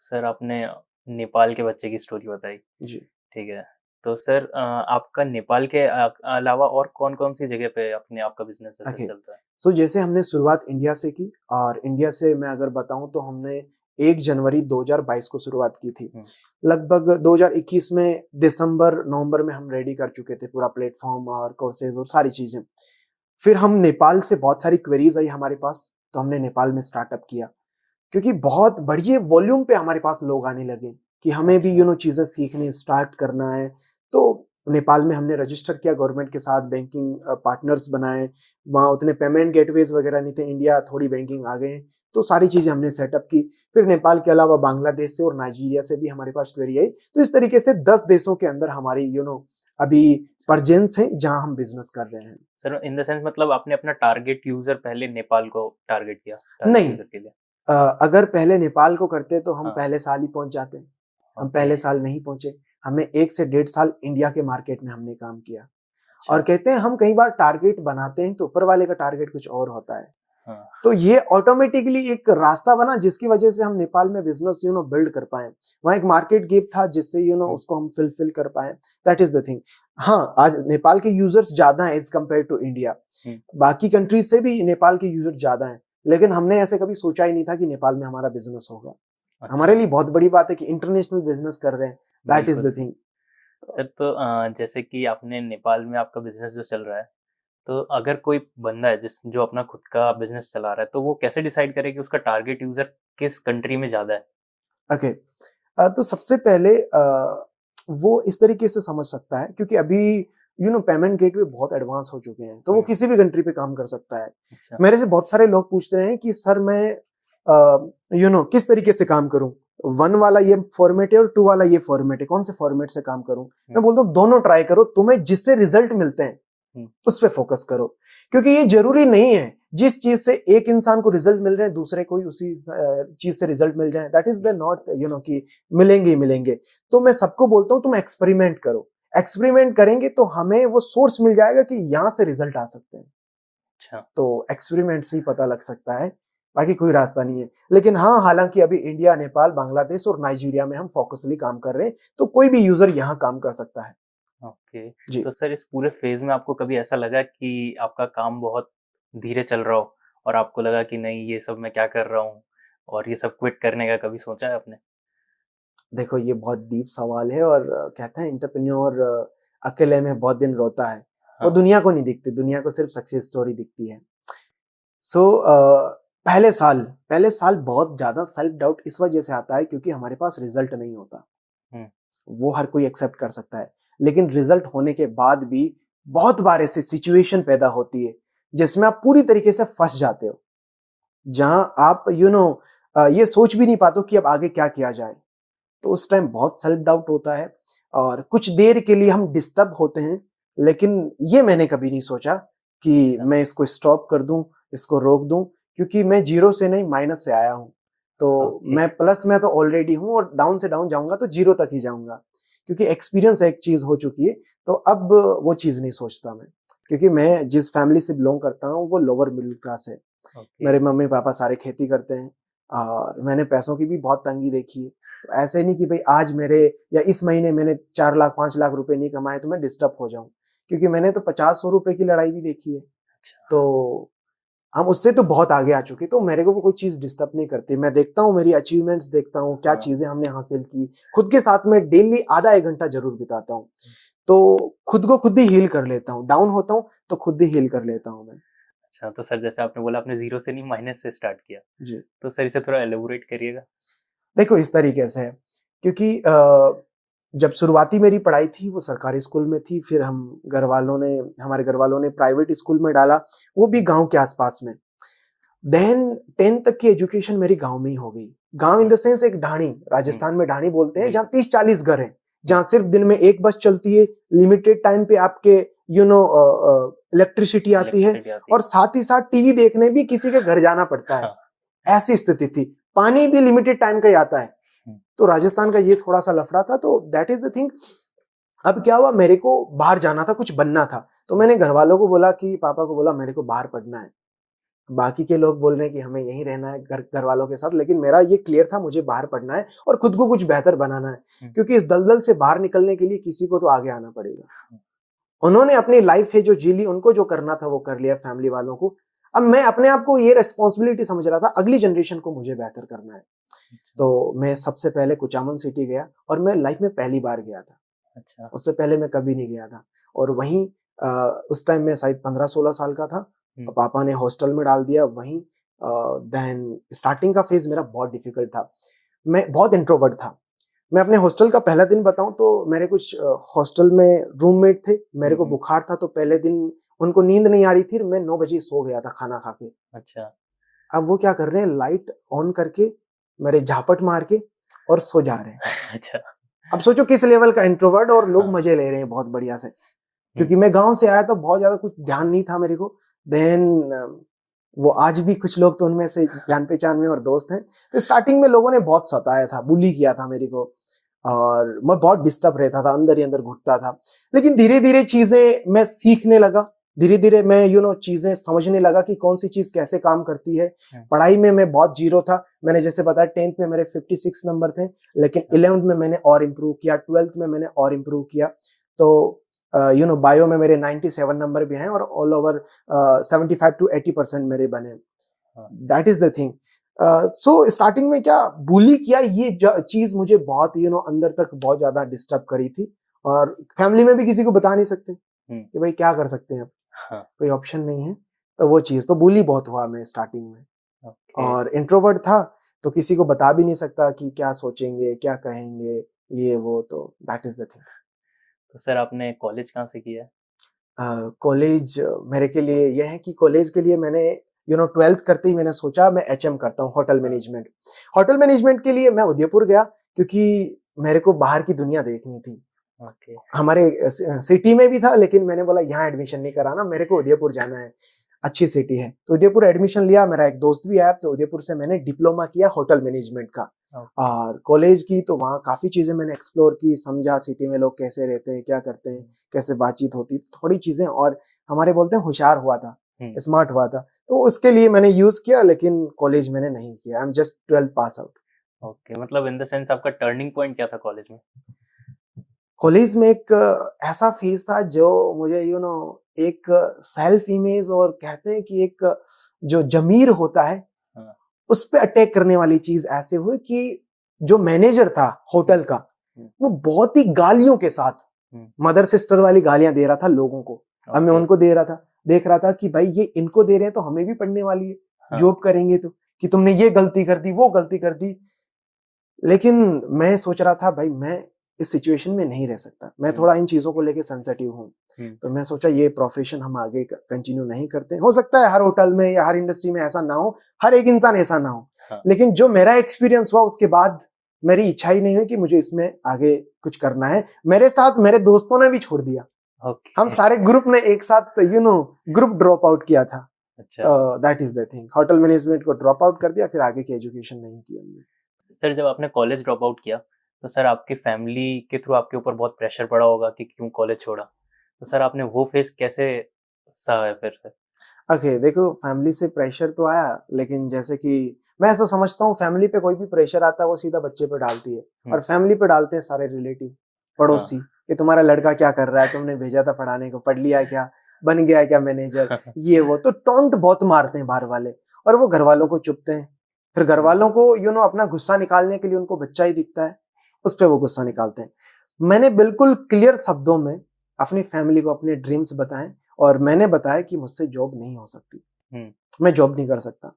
सर आपने नेपाल के बच्चे की स्टोरी बताई जी, ठीक है। तो सर आपका नेपाल के अलावा और कौन-कौन सी जगह पे अपने आपका बिजनेस ऐसे चलता है? सो जैसे हमने शुरुआत इंडिया से की, और इंडिया से मैं अगर बताऊं तो हमने 1 जनवरी 2022 को शुरुआत की थी। लगभग 2021 में दिसंबर-नवंबर में हम रेडी कर चुके थे पूरा प्लेटफॉर्म और कोर्सेज और सारी चीजें। फिर हम नेपाल से बहुत सारी क्वेरीज आई हमारे पास, तो हमने नेपाल में स्टार्टअप किया, क्योंकि बहुत बड़ी वॉल्यूम पे हमारे पास लोग आने लगे कि हमें भी चीजें सीखनी स्टार्ट करना है। तो नेपाल में हमने रजिस्टर किया गवर्नमेंट के साथ, बैंकिंग पार्टनर्स बनाए, वहाँ उतने पेमेंट गेटवेज वगैरह नहीं थे, इंडिया थोड़ी बैंकिंग आ गए, तो सारी चीजें हमने सेटअप की। फिर नेपाल के अलावा बांग्लादेश से और नाइजीरिया से भी हमारे पास क्वेरी आई। तो इस तरीके से 10 देशों के अंदर हमारी अभी प्रेजेंस है जहां हम बिजनेस कर रहे हैं। सर इन द सेंस मतलब आपने अपना टारगेट यूजर पहले नेपाल को टारगेट किया? नहीं, के लिए अगर पहले नेपाल को करते तो हम पहले साल ही पहुंच जाते। हम पहले साल नहीं पहुंचे, हमें 1 से 1.5 साल इंडिया के मार्केट में हमने काम किया। और कहते हैं हम कई बार टारगेट बनाते हैं तो ऊपर वाले का टारगेट कुछ और होता है। तो ये ऑटोमेटिकली एक रास्ता बना जिसकी वजह से हम नेपाल में बिजनेस बिल्ड कर पाए। वहाँ एक मार्केट गैप था जिससे उसको हम फिल कर पाए। That is the thing. हाँ, आज नेपाल के यूजर्स ज्यादा हैं एज कम्पेयर टू इंडिया। बाकी कंट्रीज से भी नेपाल के यूजर्स ज्यादा हैं, लेकिन हमने ऐसे कभी सोचा ही नहीं था कि नेपाल में हमारा बिजनेस होगा। अच्छा। हमारे लिए बहुत बड़ी बात है कि इंटरनेशनल बिजनेस कर रहे हैं। That is the thing. Sir तो जैसे कि आपने नेपाल में आपका बिजनेस जो चल रहा है, तो अगर कोई बंदा है जो अपना खुद का बिजनेस चला रहा है, तो वो कैसे डिसाइड करे कि उसका टारगेट यूजर किस कंट्री में ज्यादा है? ओके, तो सबसे पहले वो इस तरीके से समझ सकता है, क्योंकि अभी पेमेंट गेटवे बहुत एडवांस हो चुके हैं, तो वो किसी भी कंट्री पे काम कर सकता है। अच्छा। मेरे से बहुत सारे लोग पूछते रहे हैं कि सर मैं किस तरीके से काम करूं, 1 वाला ये फॉर्मेट है और 2 वाला ये फॉर्मेट है, कौन से फॉर्मेट से काम करूं? मैं बोलता हूँ दोनों ट्राई करो, तुम्हें जिससे रिजल्ट मिलते हैं उस पे फोकस करो, क्योंकि ये जरूरी नहीं है जिस चीज से एक इंसान को रिजल्ट मिल रहे हैं दूसरे को उसी चीज से रिजल्ट मिल जाए। दैट इज द नॉट कि मिलेंगे ही मिलेंगे। तो मैं सबको बोलता हूँ तुम एक्सपेरिमेंट करो। एक्सपेरिमेंट करेंगे तो हमें वो सोर्स मिल जाएगा कि यहाँ से रिजल्ट आ सकते हैं। अच्छा। तो एक्सपेरिमेंट से ही पता लग सकता है बाकी कोई रास्ता नहीं है। लेकिन हाँ, हालांकि अभी इंडिया, नेपाल, बांग्लादेश और नाइजीरिया में हम फोकसली काम कर रहे हैं, तो कोई भी यूजर यहाँ काम कर सकता है। ओके। जी। तो सर इस पूरे फेज में आपको कभी ऐसा लगा कि आपका काम बहुत धीरे चल रहा हो और आपको लगा कि नहीं ये सब मैं क्या कर रहा हूँ और ये सब क्विट करने का कभी सोचा है आपने? देखो, ये बहुत डीप सवाल है और कहते हैं एंटरप्रेन्योर अकेले में बहुत दिन रोता है। वो हाँ। दुनिया को नहीं दिखती, दुनिया को सिर्फ सक्सेस स्टोरी दिखती है। सो पहले साल बहुत ज़्यादा सेल्फ डाउट इस वजह से आता है क्योंकि हमारे पास रिजल्ट नहीं होता। हुँ। वो हर कोई एक्सेप्ट कर सकता है। लेकिन रिजल्ट होने के बाद भी बहुत बार ऐसी सिचुएशन पैदा होती है जिसमें आप पूरी तरीके से फँस जाते हो। जहाँ आप ये सोच भी नहीं पाते हो कि अब आगे क्या किया जाए। तो उस टाइम बहुत सेल्फ डाउट होता है और कुछ देर के लिए हम डिस्टर्ब होते हैं, लेकिन ये मैंने कभी नहीं सोचा कि अच्छा। मैं इसको स्टॉप कर दूं, इसको रोक दूं, क्योंकि मैं जीरो से नहीं माइनस से आया हूं। तो ओके। मैं प्लस में तो ऑलरेडी हूं और डाउन से डाउन जाऊंगा तो जीरो तक ही जाऊंगा, क्योंकि एक्सपीरियंस एक चीज हो चुकी है। तो अब वो चीज नहीं सोचता मैं, क्योंकि मैं जिस फैमिली से बिलोंग करता हूँ वो लोअर मिडिल क्लास है। ओके। मेरे मम्मी पापा सारे खेती करते हैं और मैंने पैसों की भी बहुत तंगी देखी है। तो ऐसे नहीं कि भाई आज मेरे या इस महीने मैंने 4 लाख 5 लाख रुपए नहीं कमाए तो मैं डिस्टर्ब हो जाऊं, क्योंकि मैंने तो 50-100 रुपए की लड़ाई भी देखी है। अच्छा। तो हम उससे तो बहुत आगे आ चुके, तो मेरे को वो कोई चीज डिस्टर्ब नहीं करती। मैं देखता हूँ मेरी अचीवमेंट्स, देखता हूँ क्या हाँ। चीजें हमने हासिल की, खुद के साथ में डेली आधा 1 घंटा जरूर बिताता हूँ। तो खुद को खुद ही हील कर लेता हूँ, डाउन होता हूँ तो खुद ही हील कर लेता हूँ मैं। अच्छा, तो सर जैसे आपने बोला आपने ज़ीरो से नहीं माइनस से स्टार्ट किया, जी। तो सर इसे थोड़ा एलैबोरेट करिएगा। देखो, इस तरीके से है, क्योंकि जब शुरुआती मेरी पढ़ाई थी वो सरकारी स्कूल में थी, फिर हमारे घर वालों ने प्राइवेट स्कूल में डाला, वो भी गांव के आसपास में। देन 10th तक की एजुकेशन मेरी गांव में ही हो गई। गांव इन द सेंस एक ढाणी, राजस्थान में ढाणी बोलते हैं, जहाँ 30-40 घर हैं, जहाँ सिर्फ दिन में एक बस चलती है, लिमिटेड टाइम पे आपके इलेक्ट्रिसिटी आती है, और साथ ही साथ टीवी देखने भी किसी के घर जाना पड़ता है। ऐसी स्थिति थी, पानी भी लिमिटेड टाइम का ही आता है। तो राजस्थान का ये थोड़ा सा लफड़ा था, तो दैट इज द थिंग। अब क्या हुआ, मेरे को बाहर जाना था, कुछ बनना था, तो मैंने घर वालों को बोला कि पापा को बोला मेरे को बाहर पढ़ना है। बाकी के लोग बोल रहे हैं कि हमें यहीं रहना है घर वालों के साथ, लेकिन मेरा ये क्लियर था मुझे बाहर पढ़ना है और खुद को कुछ बेहतर बनाना है, क्योंकि इस दलदल से बाहर निकलने के लिए किसी को तो आगे आना पड़ेगा। उन्होंने अपनी लाइफ है जो जी ली, उनको जो करना था वो कर लिया, फैमिली वालों को। अब मैं अपने आप को ये रेस्पॉन्सिबिलिटी समझ रहा था, अगली जनरेशन को मुझे बेहतर करना है। तो मैं सबसे पहले कुचामन सिटी गया और मैं लाइफ में पहली बार गया था। अच्छा। उससे पहले मैं कभी नहीं गया था। और वहीं उस टाइम में शायद 15-16 साल का था। पापा ने हॉस्टल में डाल दिया वहीं। देन स्टार्टिंग का फेज मेरा बहुत डिफिकल्ट था। मैं बहुत इंट्रोवर्ट था। मैं अपने हॉस्टल का पहला दिन बताऊं तो मेरे कुछ हॉस्टल में रूममेट थे, मेरे को बुखार था, तो पहले दिन उनको नींद नहीं आ रही थी, मैं 9 बजे सो गया था खाना खा के। अच्छा। अब वो क्या कर रहे हैं, लाइट ऑन करके मेरे झापट मार के और सो जा रहे हैं। अच्छा। अब सोचो किस लेवल का इंट्रोवर्ट, और लोग हाँ। मजे ले रहे हैं बहुत बढ़िया से, क्योंकि मैं गांव से आया तो बहुत ज्यादा कुछ ध्यान नहीं था मेरे को। देन वो आज भी कुछ लोग तो उनमें से जान पहचान में और दोस्त हैं। तो स्टार्टिंग में लोगों ने बहुत सताया था, बुली किया था मेरे को, और मैं बहुत डिस्टर्ब रहता था, अंदर ही अंदर घुटता था। लेकिन धीरे धीरे चीजें मैं सीखने लगा, धीरे धीरे मैं चीजें समझने लगा कि कौन सी चीज कैसे काम करती है। पढ़ाई में मैं बहुत जीरो था, मैंने जैसे बताया 10th में मेरे 56 नंबर थे, लेकिन 11th में मैंने और इम्प्रूव किया, 12th में मैंने और इम्प्रूव किया। तो बायो में मेरे 97 नंबर भी हैं और ऑल ओवर 75 to 80% मेरे बने। That is the thing. So starting में क्या बुली किया, ये चीज मुझे बहुत अंदर तक बहुत ज्यादा डिस्टर्ब करी थी, और फैमिली में भी किसी को बता नहीं सकते कि भाई क्या कर सकते हैं, अब कोई ऑप्शन नहीं है। तो वो चीज तो बुली बहुत हुआ मैं स्टार्टिंग में। और इंट्रोवर्ट था तो किसी को बता भी नहीं सकता कि क्या सोचेंगे क्या कहेंगे ये वो, तो दैट इज द थिंग। तो सर आपने कॉलेज कहाँ से किया? कॉलेज मेरे के लिए यह है कि कॉलेज के लिए मैंने 12th करते ही मैंने सोचा मैं HM करता हूँ, होटल मैनेजमेंट। होटल मैनेजमेंट के लिए मैं उदयपुर गया, क्योंकि मेरे को बाहर की दुनिया देखनी थी। हमारे सिटी में भी था, लेकिन मैंने बोला यहाँ एडमिशन नहीं कराना, मेरे को उदयपुर जाना है, अच्छी सिटी है। तो उदयपुर एडमिशन लिया, मेरा एक दोस्त भी आया, तो उदयपुर से मैंने डिप्लोमा किया होटल मैनेजमेंट का। और कॉलेज की तो वहाँ काफी चीजें मैंने एक्सप्लोर की, समझा सिटी में लोग कैसे रहते हैं, क्या करते हैं, कैसे बातचीत होती, थोड़ी चीजें और हमारे बोलते हैं होशियार हुआ था। स्मार्ट हुआ था, तो उसके लिए मैंने यूज किया, लेकिन कॉलेज मैंने नहीं किया। I am just 12th pass out. Okay, मतलब इन द सेंस आपका टर्निंग पॉइंट क्या था कॉलेज में? कॉलेज में एक ऐसा फेज था जो मुझे एक सेल्फ इमेज और कहते हैं कि एक जो जमीर होता है हाँ। उस पे अटैक करने वाली चीज ऐसे हुई कि जो मैनेजर था होटल का वो बहुत ही गालियों के साथ मदर सिस्टर वाली गालियां दे रहा था लोगों को। अब मैं उनको दे रहा था, देख रहा था कि भाई ये इनको दे रहे हैं तो हमें भी पढ़ने वाली है, हाँ। जॉब करेंगे तो, कि तुमने ये गलती कर दी वो गलती कर दी। लेकिन मैं सोच रहा था भाई मैं इस सिचुएशन में नहीं रह सकता, मैं थोड़ा इन चीजों को लेके सेंसिटिव हूँ। तो मैं सोचा ये प्रोफेशन हम आगे कंटिन्यू नहीं करते। हो सकता है हर होटल में या हर इंडस्ट्री में ऐसा ना हो, हर एक इंसान ऐसा ना हो, हाँ। लेकिन जो मेरा एक्सपीरियंस हुआ उसके बाद मेरी इच्छा ही नहीं हुई कि मुझे इसमें आगे कुछ करना है। मेरे साथ मेरे दोस्तों ने भी छोड़ दिया। हम सारे ग्रुप ने एक साथ ग्रुप ड्रॉप आउट किया था। अच्छा। तो that is the thing, hotel management को ड्रॉप आउट कर दिया, फिर आगे की एजुकेशन नहीं की हमने। सर जब आपने कॉलेज ड्रॉप आउट किया तो सर आपकी फैमिली के थ्रू आपके ऊपर बहुत प्रेशर पड़ा होगा कि क्यों कॉलेज छोड़ा, तो सर आपने वो फेस कैसे सहा है फिर से? ओके, देखो फैमिली से प्रेशर तो आया, लेकिन जैसे कि मैं ऐसा समझता हूँ फैमिली पे कोई भी प्रेशर आता है वो सीधा बच्चे पे डालती है, और फैमिली पे डालते हैं सारे रिलेटिव पड़ोसी कि तुम्हारा लड़का क्या कर रहा है, तुमने भेजा था पढ़ाने को, पढ़ लिया क्या, बन गया क्या मैनेजर, ये वो। तो टोंट बहुत मारते हैं बाहर वाले, और वो घर वालों को चुपते हैं। फिर घर वालों को अपना गुस्सा निकालने के लिए उनको बच्चा ही दिखता है, उस पर वो गुस्सा निकालते हैं। मैंने बिल्कुल क्लियर शब्दों में अपनी फैमिली को अपने ड्रीम्स बताएं, और मैंने बताया कि मुझसे जॉब नहीं हो सकती, मैं जॉब नहीं कर सकता।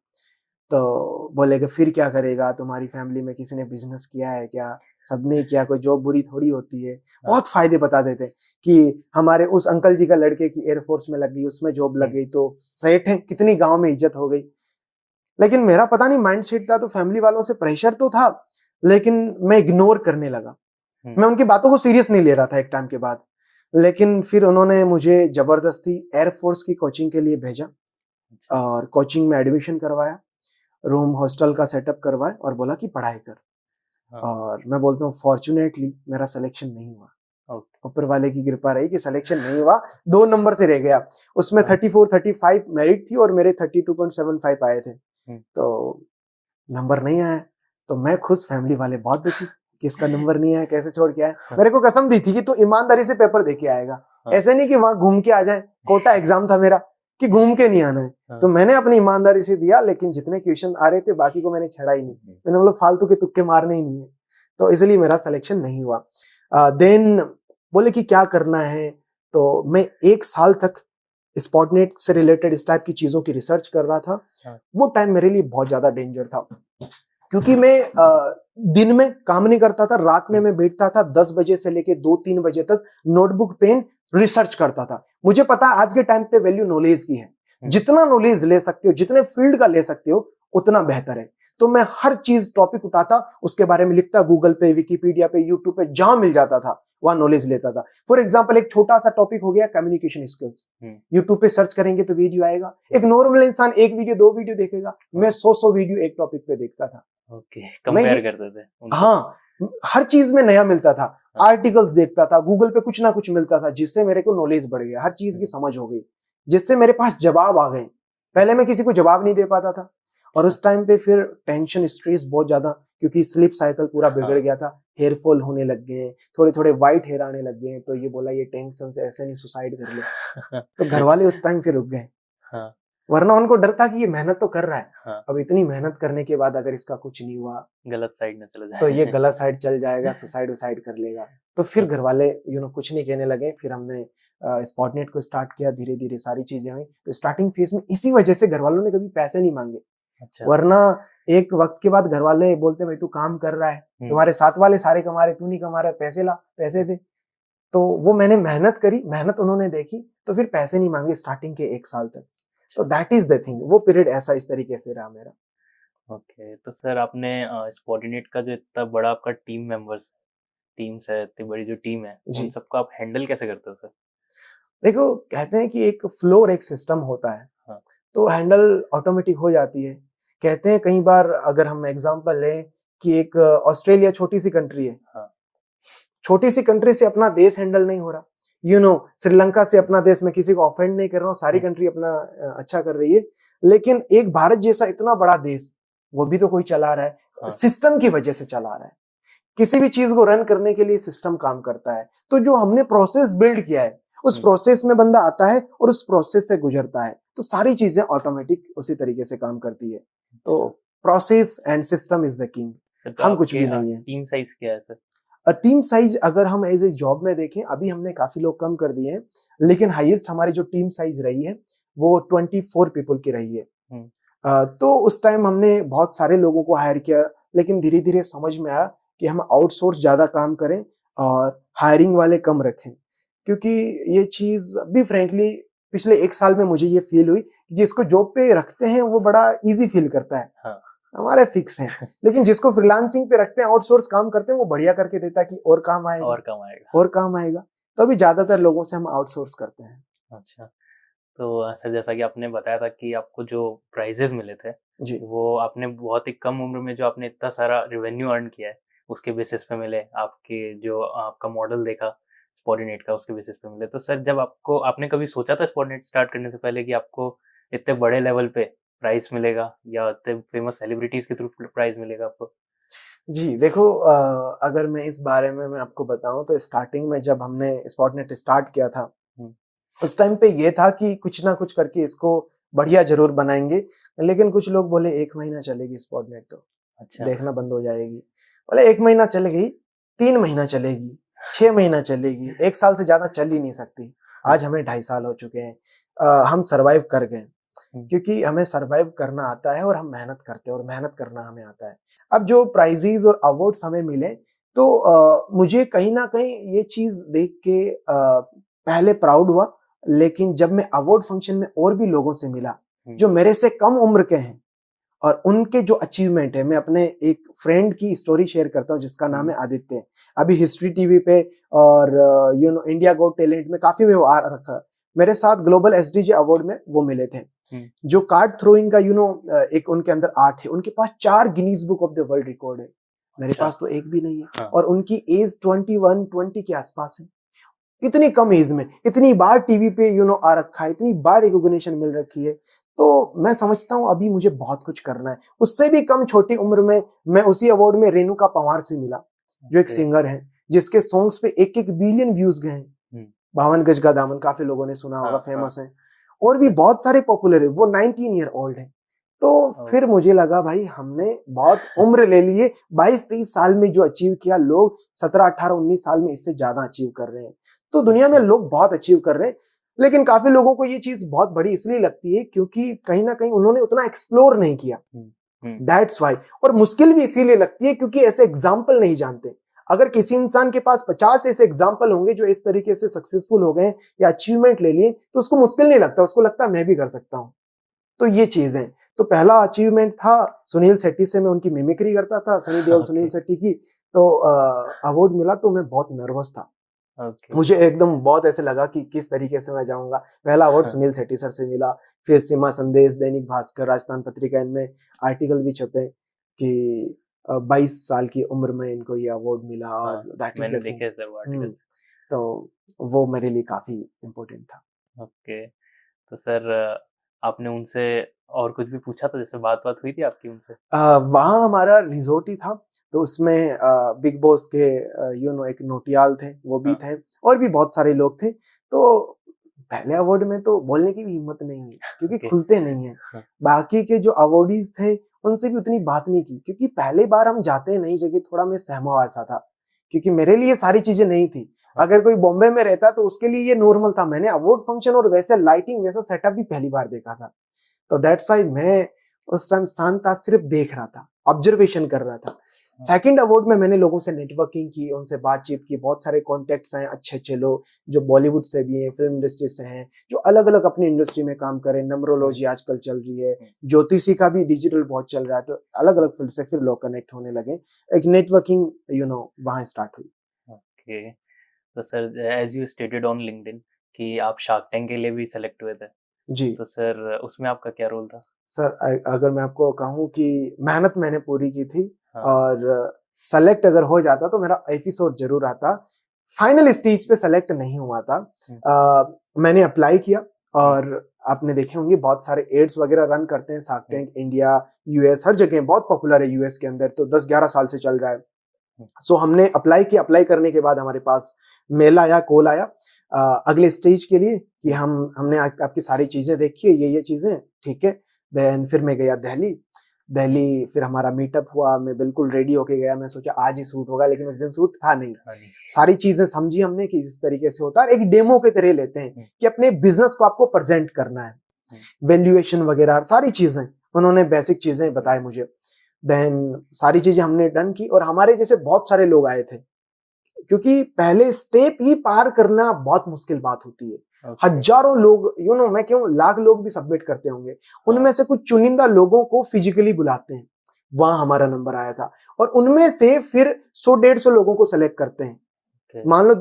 तो बोलेगा फिर क्या करेगा, तुम्हारी फैमिली में किसी ने बिजनेस किया है क्या, सबने किया, कोई जॉब बुरी थोड़ी होती है। बहुत फायदे बता देते कि हमारे उस अंकल जी का लड़के की एयरफोर्स में लग गई, उसमें जॉब लग गई तो सेठ है, कितनी गांव में इज्जत हो गई। लेकिन मेरा पता नहीं माइंडसेट था, तो फैमिली वालों से प्रेशर तो था, लेकिन मैं इग्नोर करने लगा। मैं उनकी बातों को सीरियस नहीं ले रहा था एक टाइम के बाद। लेकिन फिर उन्होंने मुझे जबरदस्ती एयरफोर्स की कोचिंग के लिए भेजा, और कोचिंग में एडमिशन करवाया, रूम हॉस्टल का सेटअप करवाया, और बोला कि पढ़ाई कर। और मैं बोलता हूँ फॉर्चुनेटली मेरा सिलेक्शन नहीं हुआ। ऊपर वाले की कृपा रही कि सिलेक्शन नहीं हुआ, 2 नंबर से रह गया। उसमें 34-35 मेरिट थी और मेरे 32.75 आए थे, तो नंबर नहीं आया। तो मैं खुश, फैमिली वाले बहुत दुखी कि इसका नंबर नहीं आया, कैसे छोड़ के आया। मेरे को कसम दी थी कि तू ईमानदारी से पेपर दे के आएगा, ऐसे नहीं कि वहां घूम के आ जाए। कोटा एग्जाम था मेरा कि घूम के नहीं आना है। तो मैंने अपनी ईमानदारी से दिया, लेकिन जितने क्वेश्चन आ रहे थे बाकी को मैंने छड़ा ही नहीं। मैंने बोला फालतू के तुक्के मारने ही नहीं है, तो इसलिए मेरा सिलेक्शन नहीं हुआ। देन बोले कि क्या करना है, तो मैं 1 साल तक स्पॉटनेट से रिलेटेड इस टाइप की चीजों की रिसर्च कर रहा था। वो टाइम मेरे लिए बहुत ज्यादा डेंजर था, क्योंकि मैं दिन में काम नहीं करता था, रात में मैं बैठता था 10 बजे से लेके 2-3 बजे तक नोटबुक पेन रिसर्च करता था। मुझे पता आज के टाइम पे वैल्यू नॉलेज की है, जितना नॉलेज ले सकते हो, जितने फील्ड का ले सकते हो उतना बेहतर है। तो मैं हर चीज टॉपिक उठाता, उसके बारे में लिखता, गूगल पे, विकिपीडिया पे, यूट्यूब पे, जहां मिल जाता था वहां नॉलेज लेता था। फॉर एग्जाम्पल एक छोटा सा टॉपिक हो गया कम्युनिकेशन स्किल्स, यूट्यूब पे सर्च करेंगे तो वीडियो आएगा। एक नॉर्मल इंसान 1 वीडियो 2 वीडियो देखेगा, मैं 100 वीडियो एक टॉपिक पे देखता था। कंपेयर करते थे। हाँ, हर चीज में नया मिलता था, आर्टिकल्स देखता था, गूगल पे कुछ ना कुछ मिलता था, जिससे मेरे को नॉलेज बढ़ गया, हर चीज की समझ हो गई, जिससे मेरे पास जवाब आ गए। पहले मैं किसी को जवाब नहीं दे पाता था, और उस टाइम पे फिर टेंशन स्ट्रेस बहुत ज्यादा, क्योंकि स्लीप साइकिल पूरा बिगड़ गया था, हेयर फॉल होने लग गए, थोड़े थोड़े व्हाइट हेयर आने लग गए। तो ये बोला ये टेंशन से ऐसे नहीं सुसाइड कर ले। तो घर वाले उस टाइम फिर रुक गए, वरना उनको डर था कि ये मेहनत तो कर रहा है, अब इतनी मेहनत करने के बाद अगर इसका कुछ नहीं हुआ, गलत साइड न चला जाए, तो ये गलत साइड चल जाएगा, सुसाइड कर लेगा। तो फिर घर वाले कुछ नहीं कहने लगे। फिर हमने स्पॉटनेट को स्टार्ट किया, धीरे धीरे सारी चीजें हुई। तो स्टार्टिंग फेज में इसी वजह से घर वालों ने कभी पैसे नहीं मांगे। वरना एक वक्त के बाद घर वाले बोलते भाई तू काम कर रहा है, तुम्हारे साथ वाले सारे कमा रहे, तू नहीं कमा रहा, पैसे ला, पैसे दे। तो वो मैंने मेहनत करी, मेहनत उन्होंने देखी, तो फिर पैसे नहीं मांगे स्टार्टिंग के 1 साल तक। तो दैट इज द थिंग, वो पीरियड ऐसा इस तरीके से रहा मेरा। ओके, तो सर आपने स्पॉटिनेट का जो इतना बड़ा आपका टीम्स है, इतनी बड़ी जो टीम है, उन सबको आप हैंडल कैसे करते हो सर? देखो कहते हैं कि एक फ्लो और एक सिस्टम होता है, तो हैंडल ऑटोमेटिक हो जाती है। कहते हैं कई बार, अगर हम एग्जांपल लें कि एक ऑस्ट्रेलिया छोटी सी कंट्री है, छोटी सी कंट्री से अपना देश हैंडल नहीं हो रहा, श्रीलंका से अपना देश, मैं किसी को ऑफेंड नहीं कर रहा हूँ, सारी कंट्री अपना अच्छा कर रही है, लेकिन एक भारत जैसा इतना बड़ा देश वो भी तो कोई चला रहा है, सिस्टम की वजह से चला रहा है। किसी भी चीज को रन करने के लिए सिस्टम काम करता है। तो जो हमने प्रोसेस बिल्ड किया है उस प्रोसेस में बंदा आता है और उस प्रोसेस से गुजरता है, तो सारी चीजें ऑटोमेटिक उसी तरीके से काम करती है। तो process and system is the king. तो हम कुछ भी नहीं है। टीम साइज क्या है सर? टीम साइज अगर हम एज ए जॉब में देखें, अभी हमने काफी लोग कम कर दिए हैं, लेकिन हाईएस्ट हमारी जो टीम साइज रही है वो 24 पीपल की रही है। तो उस टाइम हमने बहुत सारे लोगों को हायर किया, लेकिन धीरे धीरे समझ में आया कि हम आउटसोर्स ज्यादा काम करें और हायरिंग वाले कम रखें, क्योंकि ये चीज भी फ्रेंकली पिछले 1 साल में मुझे ये फील हुई कि जिसको जॉब पे रखते हैं वो बड़ा इजी फील करता है। हमारे फिक्स हैं, लेकिन जिसको फ्रीलांसिंग पे रखते हैं, आउटसोर्स काम करते हैं, वो बढ़िया करके देता है कि और काम आएगा। तो अभी ज्यादातर लोगों से हम आउटसोर्स करते हैं। अच्छा, तो सर जैसा कि आपने बताया था कि आपको जो प्राइजेस मिले थे जी, वो आपने बहुत ही कम उम्र में जो आपने इतना सारा रेवेन्यू अर्न किया है उसके बेसिस पे मिले, आपके जो आपका मॉडल देखा स्पॉटिनेट का उसके बेसिस पे मिले। तो सर जब आपने कभी सोचा था स्पॉटिनेट स्टार्ट करने से पहले कि आपको इतने बड़े लेवल पे प्राइज मिलेगा या इतने फेमस सेलिब्रिटीज के थ्रू प्राइज मिलेगा आपको? जी देखो, अगर मैं इस बारे में मैं आपको बताऊं तो स्टार्टिंग में जब हमने स्पॉटनेट स्टार्ट किया था उस टाइम पे ये था कि कुछ ना कुछ करके इसको बढ़िया जरूर बनाएंगे, लेकिन कुछ लोग बोले 1 महीना चलेगी स्पॉटनेट, तो अच्छा, देखना बंद हो जाएगी। बोले 1 महीना चलेगी, 3 महीना चलेगी, 6 महीना चलेगी, 1 साल से ज्यादा चल ही नहीं सकती। आज हमें 2.5 साल हो चुके हैं। हम सरवाइव कर गए, क्योंकि हमें सरवाइव करना आता है और हम मेहनत करते हैं और मेहनत करना हमें आता है। अब जो प्राइजेस और अवार्ड्स हमें मिले तो मुझे कहीं ना कहीं ये चीज देख के पहले प्राउड हुआ, लेकिन जब मैं अवार्ड फंक्शन में और भी लोगों से मिला जो मेरे से कम उम्र के हैं और उनके जो अचीवमेंट है, मैं अपने एक फ्रेंड की स्टोरी शेयर करता हूँ जिसका नाम है आदित्य। अभी हिस्ट्री टीवी पे और इंडिया गॉट टैलेंट में काफी में आ रखा, मेरे साथ ग्लोबल एसडीजे अवार्ड में वो मिले थे। जो कार्ड थ्रोइंग का एक उनके अंदर आर्ट है, उनके पास 4 Guinness book of the world record है, मेरे पास तो एक भी नहीं है। और उनकी एज 21-20 के आसपास है। इतनी कम एज में इतनी बार टीवी पे आ रखा है, इतनी बार रिकॉग्निशन मिल रखी है। तो मैं समझता हूँ अभी मुझे बहुत कुछ करना है। उससे भी कम छोटी उम्र में मैं उसी अवार्ड में रेणुका पंवार से मिला, जो एक सिंगर है जिसके सॉन्ग्स पे 1-1 बिलियन व्यूज गए हैं। 52 गज का दामन काफी लोगों ने सुना होगा, फेमस है। और भी बहुत सारे पॉपुलर है। वो 19 ईयर ओल्ड है। तो फिर मुझे लगा भाई हमने बहुत उम्र ले लिए, 22-23 साल में जो अचीव किया, लोग 17, 18, 19 साल में इससे ज्यादा अचीव कर रहे हैं। तो दुनिया में लोग बहुत अचीव कर रहे हैं, लेकिन काफी लोगों को ये चीज बहुत बड़ी इसलिए लगती है क्योंकि कहीं ना कहीं उन्होंने उतना एक्सप्लोर नहीं किया, दैट्स वाई। और मुश्किल भी इसीलिए लगती है क्योंकि ऐसे एग्जाम्पल नहीं जानते। अगर किसी इंसान के पास 50 ऐसे एग्जाम्पल होंगे जो इस तरीके से सक्सेसफुल हो गए या अचीवमेंट ले लिए, तो उसको मुश्किल नहीं लगता, उसको लगता है मैं भी कर सकता हूँ। तो ये चीज है। तो पहला अचीवमेंट था सुनील शेट्टी से, मैं उनकी मिमिक्री करता था, सनी देओल सुनील शेट्टी की। तो अवार्ड मिला तो मैं बहुत नर्वस था। मुझे एकदम बहुत ऐसे लगा कि किस तरीके से मैं जाऊंगा। पहला अवार्ड सुनील शेट्टी सर से मिला, फिर सीमा संदेश, दैनिक भास्कर, राजस्थान पत्रिका, इनमें आर्टिकल भी छपे कि 22 साल की उम्र में इनको ये अवार्ड मिला। और दैट इज द थिंग। तो वो मेरे लिए काफी इम्पोर्टेंट था। ओके, तो सर आपने उनसे और कुछ भी पूछा था, जैसे बात हुई थी आपकी उनसे? वहाँ हमारा रिजोर्ट ही था, तो उसमें बिग बॉस के एक नोटियाल थे, वो भी थे, और भी बहुत सारे लोग थे। तो पहले अवार्ड में तो बोलने की भी हिम्मत नहीं हुई क्योंकि खुलते नहीं है। बाकी के जो अवार्डीज थे उनसे भी उतनी बात नहीं की, क्योंकि पहली बार हम जाते हैं नई जगह, थोड़ा मैं सहमा हुआ सा था, क्योंकि मेरे लिए सारी चीजें नहीं थी। अगर कोई बॉम्बे में रहता तो उसके लिए ये नॉर्मल था। मैंने अवार्ड फंक्शन और वैसे लाइटिंग, वैसा सेटअप भी पहली बार देखा था। तो दैट्स वाई मैं उस टाइम शांत था, सिर्फ देख रहा था, ऑब्जर्वेशन कर रहा था। सेकंड अवार्ड में मैंने लोगों से नेटवर्किंग की, उनसे बातचीत की। बहुत सारे कॉन्टेक्ट्स हैं, अच्छे अच्छे लोग जो बॉलीवुड से भी हैं, फिल्म इंडस्ट्री से हैं, जो अलग अलग अपनी इंडस्ट्री में काम करें। नंबरोलॉजी आजकल चल रही है, ज्योतिषी का भी डिजिटल बहुत चल रहा है। तो अलग अलग फील्ड से फिर लोग कनेक्ट होने लगे। एक नेटवर्किंग वहां स्टार्ट हुई। ओके, तो sir as you stated on LinkedIn कि आप शार्क टैंक के लिए भी सेलेक्ट हुए थे जी, तो सर उसमें आपका क्या रोल था? सर अगर मैं आपको कहूँ कि मेहनत मैंने पूरी की थी, और सेलेक्ट अगर हो जाता तो मेरा एपिसोड जरूर आता। फाइनल स्टेज पे सेलेक्ट नहीं हुआ था। मैंने अप्लाई किया और आपने देखे होंगे बहुत सारे एड्स वगैरह रन करते हैं शार्क टैंक, इंडिया, यूएस, हर जगह बहुत पॉपुलर है। यूएस के अंदर तो 10-11 साल से चल रहा है। सो हमने अप्लाई किया। अप्लाई करने के बाद हमारे पास मेल आया, कॉल आया अगले स्टेज के लिए कि हमने आपकी सारी चीजें देखी है, ये चीजें ठीक है। देन फिर मैं गया दिल्ली, फिर हमारा मीटअप हुआ। मैं बिल्कुल रेडी होके गया। मैं सोचा आज ही शूट होगा, लेकिन उस दिन शूट था नहीं। सारी चीजें समझी हमने कि इस तरीके से होता है। एक डेमो के तरह लेते हैं कि अपने बिजनेस को आपको प्रेजेंट करना है, वैल्यूएशन वगैरह सारी चीजें उन्होंने बेसिक चीजें बताए मुझे। देन सारी चीजें हमने डन की और हमारे जैसे बहुत सारे लोग आए थे, क्योंकि पहले स्टेप ही पार करना बहुत मुश्किल बात होती है। हजारों लोग, मैं क्यों, लाख लोग भी सबमिट करते होंगे, उनमें से कुछ चुनिंदा लोगों को फिजिकली बुलाते हैं। वहां हमारा नंबर आया था और उनमें से फिर 100-150 लोगों को सेलेक्ट करते हैं। मान लो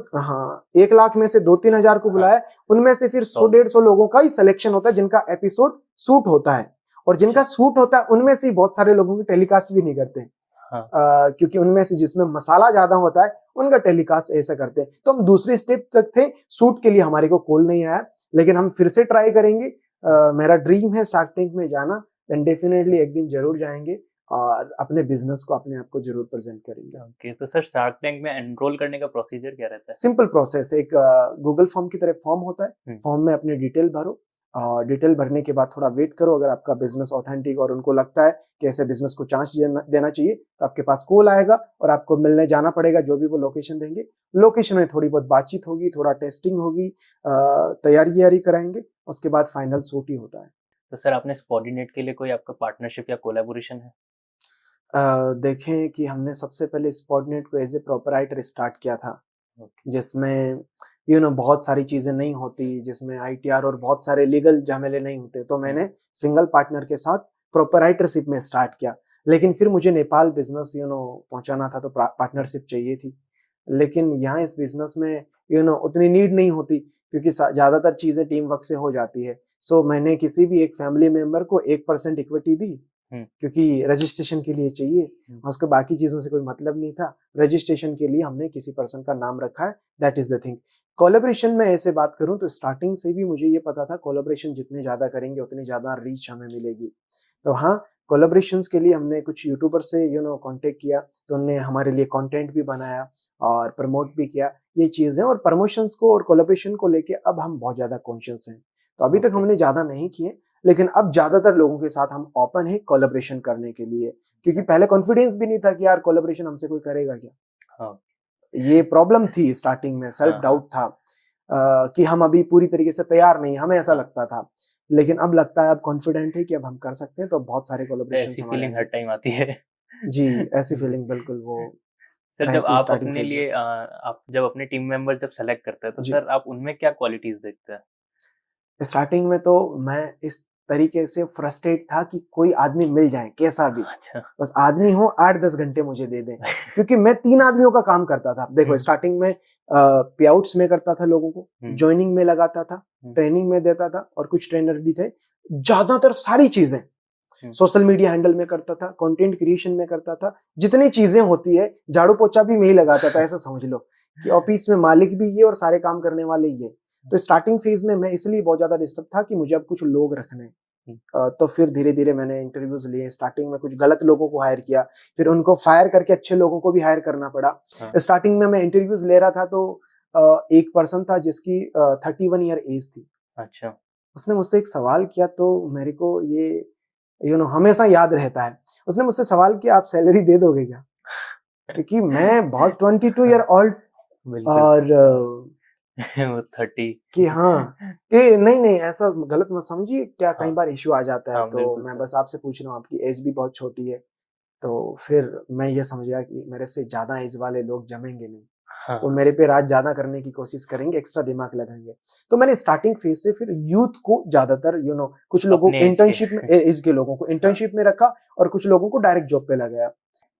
1 लाख में से 2-3 हजार को बुलाया, उनमें से फिर 100-150 लोगों का ही सिलेक्शन होता है जिनका एपिसोड शूट होता है। और जिनका शूट होता है उनमें से बहुत सारे लोगों की टेलीकास्ट भी नहीं करते हैं। क्योंकि उनमें से जिसमें मसाला ज्यादा होता है उनका टेलीकास्ट ऐसा करते हैं। तो हम दूसरे स्टेप तक थे, शूट के लिए हमारे को कॉल नहीं आया, लेकिन हम फिर से ट्राई करेंगे। मेरा ड्रीम है शार्क टैंक में जाना, देन डेफिनेटली एक दिन जरूर जाएंगे और अपने बिजनेस को, अपने आप को जरूर प्रेजेंट करेंगे। ओके, तो सर शार्क टैंक में एनरोल करने का प्रोसीजर क्या रहता है? सिंपल प्रोसेस, एक गूगल फॉर्म की तरह फॉर्म होता है। फॉर्म में अपनी डिटेल भरो और डिटेल भरने के बाद थोड़ा वेट करो। अगर आपका बिजनेस ऑथेंटिक और उनको लगता है कि ऐसे बिजनेस को चांस देना चाहिए, तो आपके पास कॉल आएगा और आपको मिलने जाना पड़ेगा। जो भी वो लोकेशन देंगे, लोकेशन में थोड़ी बहुत बातचीत होगी, थोड़ा टेस्टिंग होगी, तैयारी कराएंगे, उसके बाद फाइनल शूट ही होता है। तो सर आपने स्पॉटिनेट के लिए कोई आपका पार्टनरशिप या कोलैबोरेशन है? देखें कि हमने सबसे पहले स्पॉटिनेट को एज ए प्रोपराइटर स्टार्ट किया था, जिसमें बहुत सारी चीजें नहीं होती, जिसमें ITR और बहुत सारे लीगल झमेले नहीं होते। तो मैंने सिंगल पार्टनर के साथ प्रोपराइटरशिप में स्टार्ट किया। लेकिन फिर मुझे नेपाल बिजनेस पहुंचाना था, तो पार्टनरशिप चाहिए थी। लेकिन यहाँ इस बिजनेस में उतनी नीड नहीं होती, क्योंकि ज्यादातर चीजें टीम वर्क से हो जाती है। सो मैंने किसी भी एक फैमिली मेंबर को 1% इक्विटी दी, क्योंकि रजिस्ट्रेशन के लिए चाहिए, उसको बाकी चीजों से कोई मतलब नहीं था। रजिस्ट्रेशन के लिए हमने किसी पर्सन का नाम रखा है, that is the thing. Collaboration में ऐसे बात करूं तो स्टार्टिंग से भी मुझे ये पता था कोलैबोरेशन जितने ज्यादा करेंगे उतनी ज्यादा रीच हमें मिलेगी। तो हाँ, कोलैबोरेशंस के लिए हमने कुछ यूट्यूबर से कांटेक्ट किया, तो उन्होंने हमारे लिए कंटेंट भी बनाया और प्रमोट भी किया। ये चीजें और प्रमोशंस को और कोलैबोरेशन को लेके अब हम बहुत ज्यादा कॉन्शियस हैं। तो अभी तक हमने ज्यादा नहीं किए, लेकिन अब ज्यादातर लोगों के साथ हम ओपन है कोलैबोरेशन करने के लिए, क्योंकि पहले कॉन्फिडेंस भी नहीं था कि यार कोलैबोरेशन हमसे कोई करेगा क्या। ये प्रॉब्लम थी स्टार्टिंग में, सेल्फ डाउट था कि हम अभी पूरी तरीके से तैयार नहीं, हमें ऐसा लगता था। लेकिन अब लगता है, अब कॉन्फिडेंट है कि अब हम कर सकते हैं। तो बहुत सारे कोलैबोरेशंस ऐसी फीलिंग हर टाइम आती है। जी, ऐसी फीलिंग बिल्कुल वो सर जब आप अपने लिए आप जब अपने टीम मेंबर जब सेलेक्ट करते हैं, तो सर आप उनमें क्या क्वालिटीज देखते हैं? स्टार्टिंग में तो मैं इस तरीके से फ्रस्ट्रेट था कि कोई आदमी मिल जाए कैसा भी, बस आदमी हो 8-10 घंटे मुझे दे दें, क्योंकि मैं 3 आदमियों का काम करता था। देखो स्टार्टिंग में पे आउट्स में करता था, लोगों को ज्वाइनिंग में लगाता था, ट्रेनिंग में देता था, और कुछ ट्रेनर भी थे। ज्यादातर सारी चीजें सोशल मीडिया हैंडल में करता था, कंटेंट क्रिएशन में करता था, जितनी चीजें होती है, झाड़ू पोछा भी मैं ही लगाता था। ऐसा समझ लो कि ऑफिस में मालिक भी ये और सारे काम करने वाले ये। तो स्टार्टिंग फेज में मैं इसलिए बहुत ज्यादा डिस्टर्ब था कि मुझे अब कुछ लोग रखने हैं। तो फिर धीरे धीरे मैंने इंटरव्यूज लिए। स्टार्टिंग में कुछ गलत लोगों को हायर किया, फिर उनको फायर करके अच्छे लोगों को भी हायर करना पड़ा। स्टार्टिंग में मैं इंटरव्यूज ले रहा था, तो एक पर्सन था जिसकी 31 ईयर एज थी। अच्छा। उसने मुझसे एक सवाल किया, तो मेरे को ये हमेशा याद रहता है। उसने मुझसे सवाल किया, आप सैलरी दे दोगे क्या? क्योंकि मैं बहुत 22 ईयर ओल्ड और 30 कि हाँ, नहीं ऐसा गलत मत समझिए, क्या कई बार इश्यू आ जाता है। तो मैं बस आपसे पूछ रहा हूँ, आपकी एज भी बहुत छोटी है। तो फिर मैं ये समझ गया कि मेरे से ज्यादा एज वाले लोग जमेंगे नहीं, वो मेरे पे राज ज्यादा करने की कोशिश करेंगे, एक्स्ट्रा दिमाग लगाएंगे। तो मैंने स्टार्टिंग फेज से फिर यूथ को ज्यादातर कुछ लोगों को इंटर्नशिप में, इसके लोगों को इंटर्नशिप में रखा और कुछ लोगों को डायरेक्ट जॉब पे लगाया।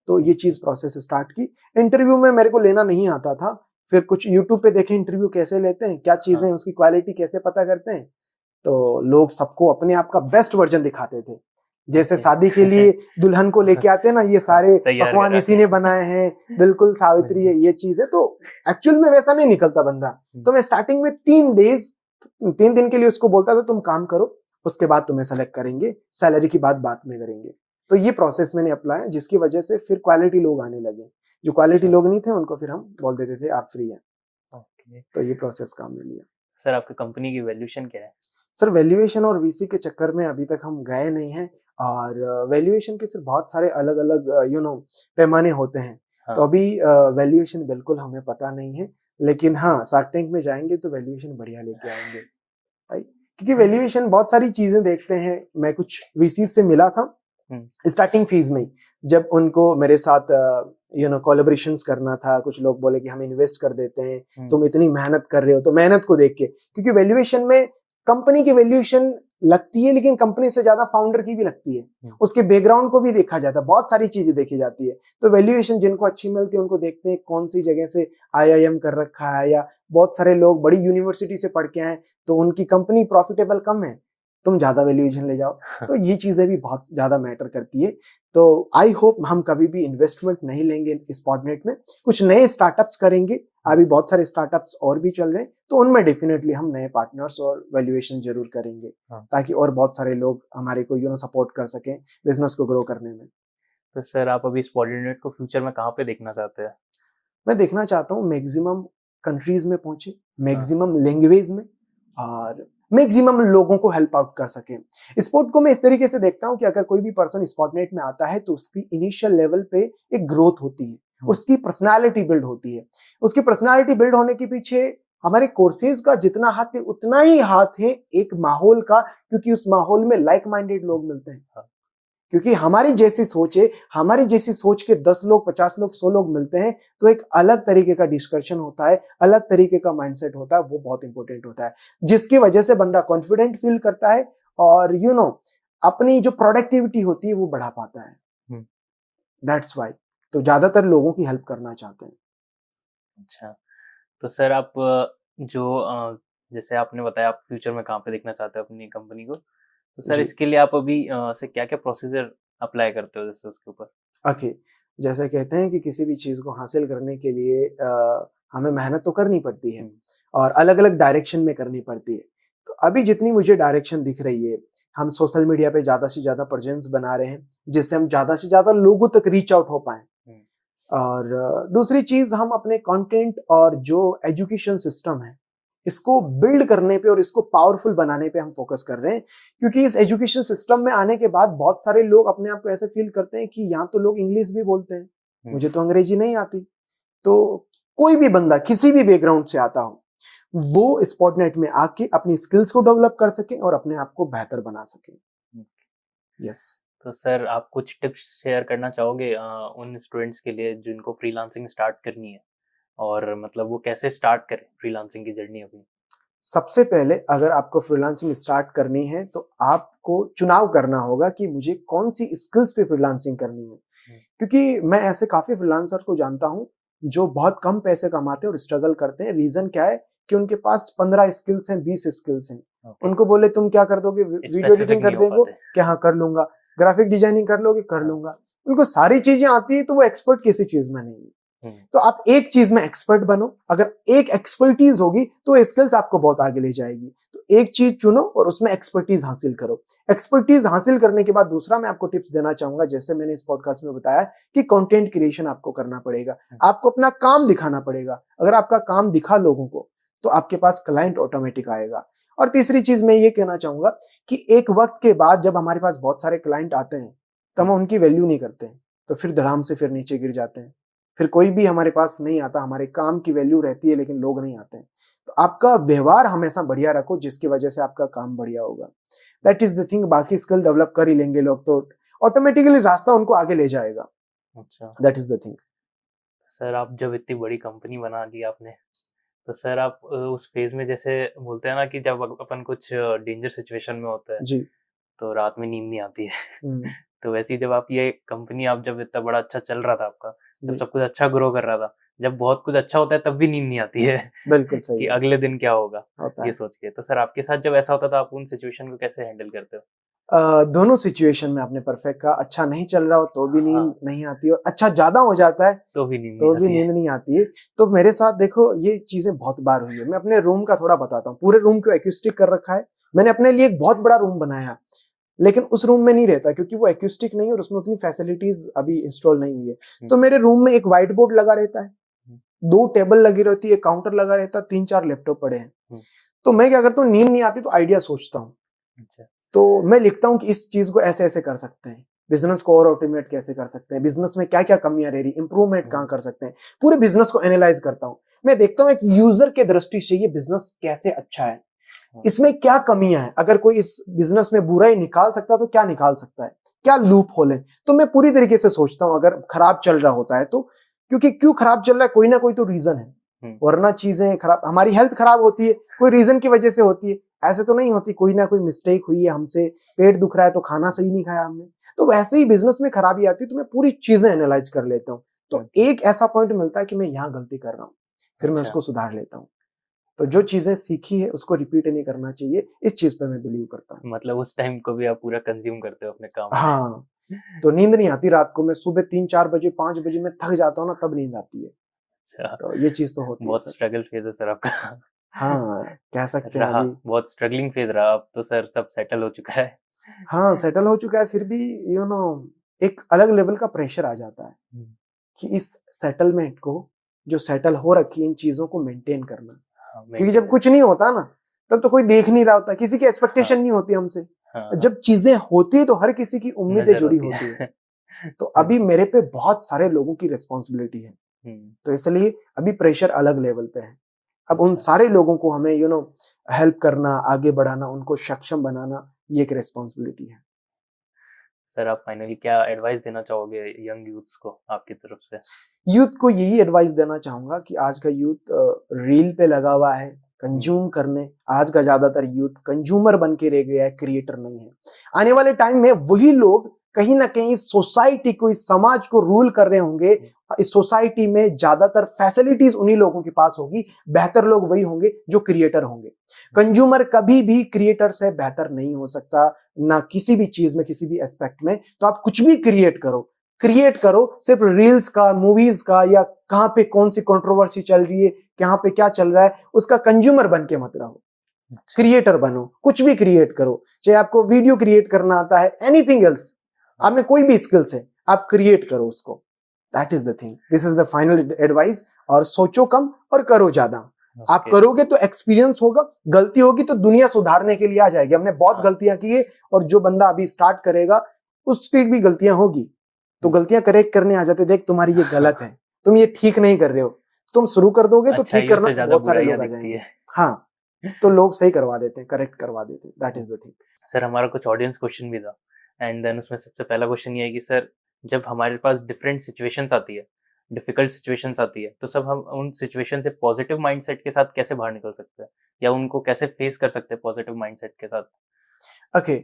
तो ये चीज प्रोसेस स्टार्ट की। इंटरव्यू में मेरे को लेना नहीं आता था, फिर कुछ यूट्यूब पे देखे इंटरव्यू कैसे लेते हैं, क्या चीजें, उसकी क्वालिटी कैसे पता करते हैं। तो लोग सबको अपने आप का बेस्ट वर्जन दिखाते थे, जैसे शादी के लिए दुल्हन को लेके आते हैं ना, ये सारे तैयार पकवान करा इसी ने बनाए हैं, बिल्कुल सावित्री है, ये चीज है। तो एक्चुअल में वैसा नहीं निकलता बंदा। तो मैं स्टार्टिंग में 3 दिन के लिए उसको बोलता था तुम काम करो, उसके बाद तुम्हें सेलेक्ट करेंगे, सैलरी की बात में करेंगे। तो ये प्रोसेस मैंने अप्लाई, जिसकी वजह से फिर क्वालिटी लोग आने लगे। जो क्वालिटी लोग नहीं थे उनको फिर हम बोल देते थे आप फ्री हैं। तो ये प्रोसेस काम में लिया। सर आपकी कंपनी की वैल्यूएशन क्या है? सर वैल्यूएशन और वीसी के चक्कर में अभी तक हम गए नहीं हैं, और वैल्यूएशन के सिर्फ बहुत सारे अलग अलग पैमाने होते हैं। हाँ। तो अभी वैल्यूएशन बिल्कुल हमें पता नहीं है, लेकिन हाँ शार्क टैंक में जाएंगे तो वैल्यूएशन बढ़िया लेके आएंगे, राइट? क्योंकि वैल्यूएशन बहुत सारी चीजें देखते हैं। मैं कुछ वीसी से मिला था स्टार्टिंग फेज में, जब उनको मेरे साथ कोलैबोरेशंस करना था। कुछ लोग बोले कि हम इन्वेस्ट कर देते हैं, तुम इतनी मेहनत कर रहे हो। तो मेहनत को देख के, क्योंकि वैल्यूएशन में कंपनी की वैल्यूएशन लगती है, लेकिन कंपनी से ज्यादा फाउंडर की भी लगती है, उसके बैकग्राउंड को भी देखा जाता है, बहुत सारी चीजें देखी जाती है। तो वैल्यूएशन जिनको अच्छी मिलती है उनको देखते हैं कौन सी जगह से IIM कर रखा है, या बहुत सारे लोग बड़ी यूनिवर्सिटी से पढ़ के आए तो उनकी कंपनी प्रॉफिटेबल कम है, तुम ज्यादा वैल्यूएशन ले जाओ। तो ये चीजें भी बहुत ज्यादा मैटर करती है। तो आई होप हम कभी भी इन्वेस्टमेंट नहीं लेंगे स्पॉटनेट में, कुछ नए स्टार्टअप्स करेंगे। अभी बहुत सारे स्टार्टअप्स और भी चल रहे हैं, तो उनमें डेफिनेटली हम नए पार्टनर्स और वैल्यूएशन जरूर करेंगे, ताकि और बहुत सारे लोग हमारे को सपोर्ट कर सकें बिजनेस को ग्रो करने में। तो सर आप अभी स्पॉटनेट को फ्यूचर में कहाँ पे देखना चाहते हैं? मैं देखना चाहता हूँ मैक्सिमम कंट्रीज में पहुंचे, मैक्सिमम लैंग्वेज में, और मैक्सिमम लोगों को हेल्प आउट कर सके। स्पोर्ट को मैं इस तरीके से देखता हूँ कि अगर कोई भी पर्सन स्पॉटनेट में आता है तो उसकी इनिशियल लेवल पे एक ग्रोथ होती है, उसकी पर्सनालिटी बिल्ड होती है। उसकी पर्सनालिटी बिल्ड होने के पीछे हमारे कोर्सेज का जितना हाथ है उतना ही हाथ है एक माहौल का, क्योंकि उस माहौल में लाइक माइंडेड लोग मिलते हैं। क्योंकि हमारी जैसी सोच है, हमारी जैसी सोच के 10 लोग, 50 लोग, 100 लोग मिलते हैं, तो एक अलग तरीके का डिस्कशन होता है, अलग तरीके का माइंडसेट होता है, वो बहुत इंपॉर्टेंट होता है, जिसकी वजह से बंदा कॉन्फिडेंट फील करता है और अपनी जो प्रोडक्टिविटी होती है वो बढ़ा पाता है। दैट्स वाई तो ज्यादातर लोगों की हेल्प करना चाहते हैं। अच्छा, तो सर आप जैसे आपने बताया आप फ्यूचर में कहाँ पे देखना चाहते हैं अपनी कंपनी को, तो सर इसके लिए आप अभी से क्या क्या प्रोसीजर अप्लाई करते हो जैसे उसके ऊपर? ओके, जैसे कहते हैं कि किसी भी चीज को हासिल करने के लिए हमें मेहनत तो करनी पड़ती है और अलग अलग डायरेक्शन में करनी पड़ती है। तो अभी जितनी मुझे डायरेक्शन दिख रही है, हम सोशल मीडिया पे ज्यादा से ज्यादा प्रेजेंस बना रहे हैं, जिससे हम ज्यादा से ज्यादा लोगों तक रीच आउट हो पाए। और दूसरी चीज, हम अपने कंटेंट और जो एजुकेशन सिस्टम है इसको बिल्ड करने पे और इसको पावरफुल बनाने पे हम फोकस कर रहे हैं। क्योंकि इस एजुकेशन सिस्टम में आने के बाद बहुत सारे लोग अपने आप को ऐसे फील करते हैं कि यहाँ तो लोग इंग्लिश भी बोलते हैं, मुझे तो अंग्रेजी नहीं आती। तो कोई भी बंदा किसी भी बैकग्राउंड से आता हो, वो स्पॉटनेट में आके अपनी स्किल्स को डेवलप कर सके और अपने आप को बेहतर बना सके। यस। तो सर आप कुछ टिप्स शेयर करना चाहोगे उन स्टूडेंट्स के लिए जिनको फ्रीलांसिंग स्टार्ट करनी है, और मतलब वो कैसे स्टार्ट करें फ्रीलांसिंग की जर्नी अपनी? सबसे पहले अगर आपको फ्रीलांसिंग स्टार्ट करनी है तो आपको चुनाव करना होगा कि मुझे कौन सी स्किल्स पे फ्रीलांसिंग करनी है। क्योंकि मैं ऐसे काफी फ्रीलांसर को जानता हूं जो बहुत कम पैसे कमाते हैं और स्ट्रगल करते हैं। रीजन क्या है कि उनके पास 15 स्किल्स हैं, 20 स्किल्स हैं। उनको बोले तुम क्या कर दोगे, वीडियो एडिटिंग कर दोगे क्या? हाँ कर लूंगा। ग्राफिक डिजाइनिंग कर लोगे? कर लूंगा। उनको सारी चीजें आती है तो वो एक्सपर्ट किसी चीज में नहीं है। तो आप एक चीज में एक्सपर्ट बनो। अगर एक एक्सपर्टीज होगी तो स्किल्स आपको बहुत आगे ले जाएगी। तो एक चीज चुनो और उसमें एक्सपर्टीज हासिल करो। एक्सपर्टीज हासिल करने के बाद दूसरा मैं आपको टिप्स देना चाहूंगा, जैसे मैंने इस पॉडकास्ट में बताया कि कंटेंट क्रिएशन आपको करना पड़ेगा, आपको अपना काम दिखाना पड़ेगा। अगर आपका काम दिखा लोगों को तो आपके पास क्लाइंट ऑटोमेटिक आएगा। और तीसरी चीज मैं ये कहना चाहूंगा कि एक वक्त के बाद जब हमारे पास बहुत सारे क्लाइंट आते हैं तब हम उनकी वैल्यू नहीं करते हैं, तो फिर धड़ाम से फिर नीचे गिर जाते हैं। फिर कोई भी हमारे पास नहीं आता, हमारे काम की वैल्यू रहती है लेकिन लोग नहीं आते हैं। तो आपका व्यवहार हमेशा बढ़िया रखो, जिसकी वजह से आपका काम बढ़िया होगा। That is the thing. बाकी स्किल डेवलप कर ही लेंगे लोग तो ऑटोमेटिकली रास्ता उनको आगे ले जाएगा। अच्छा, that is the thing. Sir आप जब इतनी बड़ी कंपनी बना ली आपने, तो सर आप उस फेज में जैसे बोलते हैं ना कि जब अपन कुछ डेंजर सिचुएशन में होता है जी, तो रात में नींद नहीं आती है तो वैसे ही जब आप ये कंपनी, आप जब इतना बड़ा अच्छा चल रहा था आपका, जब सब कुछ अच्छा ग्रो कर रहा था, जब बहुत कुछ अच्छा होता है तब भी नींद नहीं आती है बिल्कुल सही कि है। अगले दिन क्या होगा होता ये है। सोच के। तो सर आपके साथ जब ऐसा होता था आप उन सिचुएशन को कैसे हैंडल करते हो? दोनों सिचुएशन में आपने परफेक्ट कहा। अच्छा नहीं चल रहा हो तो भी नींद हाँ। नहीं आती, और अच्छा ज्यादा हो जाता है तो भी नींद तो नहीं भी आती है। नींद नहीं आती है। तो मेरे साथ देखो ये चीजें बहुत बार हुई है। मैं अपने रूम का थोड़ा बताता हूँ। पूरे रूम को एक्यूस्टिक कर रखा है, मैंने अपने लिए एक बहुत बड़ा रूम बनाया, लेकिन उस रूम में नहीं रहता क्योंकि वो एक्यूस्टिक नहीं है और उसमें उतनी फैसिलिटीज अभी इंस्टॉल नहीं हुई है। तो मेरे रूम में एक व्हाइट बोर्ड लगा रहता है, 2 टेबल लगी रहती है, काउंटर लगा रहता है, 3-4 लैपटॉप पड़े हैं। तो मैं क्या करता हूँ, नींद नहीं आती तो आइडिया सोचता हूँ। अच्छा। तो मैं लिखता हूँ कि इस चीज को ऐसे ऐसे कर सकते हैं, बिजनेस को और ऑटोमेट कैसे कर सकते हैं, बिजनेस में क्या क्या कमियां रह रही, इंप्रूवमेंट कहाँ कर सकते हैं। पूरे बिजनेस को एनालाइज करता हूँ। मैं देखता हूँ एक यूजर के दृष्टि से ये बिजनेस कैसे अच्छा है, इसमें क्या कमियां हैं, अगर कोई इस बिजनेस में बुराई निकाल सकता है तो क्या निकाल सकता है, क्या लूप होल है। तो मैं पूरी तरीके से सोचता हूँ अगर खराब चल रहा होता है तो, क्योंकि क्यों खराब चल रहा है, कोई ना कोई तो रीजन है, वरना चीजें खराब, हमारी हेल्थ खराब होती है कोई रीजन की वजह से होती है, ऐसे तो नहीं होती कोई ना कोई मिस्टेक हुई है हमसे, पेट दुख रहा है तो खाना सही नहीं खाया हमने। तो वैसे ही बिजनेस में खराबी आती है तो मैं पूरी चीजें एनालाइज कर लेता हूँ। तो एक ऐसा पॉइंट मिलता है कि मैं यहाँ गलती कर रहा हूँ, फिर मैं उसको सुधार लेता हूँ। तो जो चीजें सीखी है उसको रिपीट नहीं करना चाहिए, इस चीज पे मैं बिलीव करता हूँ। मतलब उस टाइम को भी आप पूरा कंज्यूम करते हो अपने काम में। हाँ, तो नींद नहीं आती रात को, मैं सुबह 3-4 बजे 5 बजे मैं थक जाता हूँ ना, तब नींद आती है। अच्छा। तो ये चीज तो होती है बहुत सर। स्ट्रगल फेज है सर आपका। हाँ, कह सकते हैं रहा अभी। बहुत स्ट्रगलिंग फेज रहा, अब तो सर सब सेटल हो चुका है। हाँ, सेटल हो चुका है, फिर भी एक अलग लेवल का प्रेशर आ जाता है कि इस सेटलमेंट को, जो सेटल हो रखी इन चीजों को मेंटेन करना। हाँ, क्योंकि जब कुछ नहीं होता ना, तब तो कोई देख नहीं रहा होता, किसी की एक्सपेक्टेशन नहीं होती हमसे। जब चीजें होती तो हर किसी की उम्मीदें जुड़ी होती है। तो अभी मेरे पे बहुत सारे लोगों की रिस्पॉन्सिबिलिटी है, तो इसलिए अभी प्रेशर अलग लेवल पे है। अब उन सारे लोगों को हमें हेल्प करना, आगे बढ़ाना, उनको सक्षम बनाना, ये एक रिस्पॉन्सिबिलिटी है। सर आप फाइनली क्या एडवाइस देना चाहोगे यंग यूथ्स को आपकी तरफ से? यूथ को यही एडवाइस देना चाहूंगा कि आज का यूथ रील पे लगा हुआ है, कंज्यूम करने। आज का ज्यादातर यूथ कंज्यूमर बन के रह गया है, क्रिएटर नहीं है। आने वाले टाइम में वही लोग कहीं ना कहीं इस सोसाइटी को, इस समाज को रूल कर रहे होंगे। इस सोसाइटी में ज्यादातर फैसिलिटीज उन्हीं लोगों के पास होगी, बेहतर लोग वही होंगे जो क्रिएटर होंगे। कंज्यूमर कभी भी क्रिएटर से बेहतर नहीं हो सकता, ना किसी भी चीज में, किसी भी एस्पेक्ट में। तो आप कुछ भी क्रिएट करो, सिर्फ रील्स का, मूवीज का, या कहां पे कौन सी कंट्रोवर्सी चल रही है, कहां पे क्या चल रहा है, उसका कंज्यूमर बन के मत रहो। क्रिएटर बनो, कुछ भी क्रिएट करो। चाहे आपको वीडियो क्रिएट करना आता है, एनीथिंग एल्स, आप में कोई भी स्किल्स है, आप क्रिएट करो उसको। That is the thing, this is the final advice. और सोचो कम और करो ज्यादा। आप करोगे तो एक्सपीरियंस होगा, गलती होगी तो दुनिया सुधारने के लिए आ जाएगी। हमने बहुत गलतियां की है, और जो बंदा अभी स्टार्ट करेगा उसकी भी गलतियां होगी, तो गलतियां करेक्ट करने आ जाते, देख तुम्हारी ये गलत है, तुम ये ठीक नहीं कर रहे हो, तुम शुरू कर दोगे तो ठीक करना बहुत सारे लोग आ जाएंगे। हाँ, तो लोग सही करवा देते हैं, करेक्ट करवा देते हैं। That is the thing. Sir हमारा कुछ ऑडियंस क्वेश्चन भी था, एंड देन उसमें सबसे पहला क्वेश्चन ये है कि सर जब हमारे पास डिफरेंट सिचुएशंस आती है, डिफिकल्ट सिचुएशंस आती है, तो सब हम उन सिचुएशन से पॉजिटिव माइंडसेट के साथ कैसे बाहर निकल सकते हैं, या उनको कैसे फेस कर सकते हैं पॉजिटिव माइंडसेट के साथ? ओके,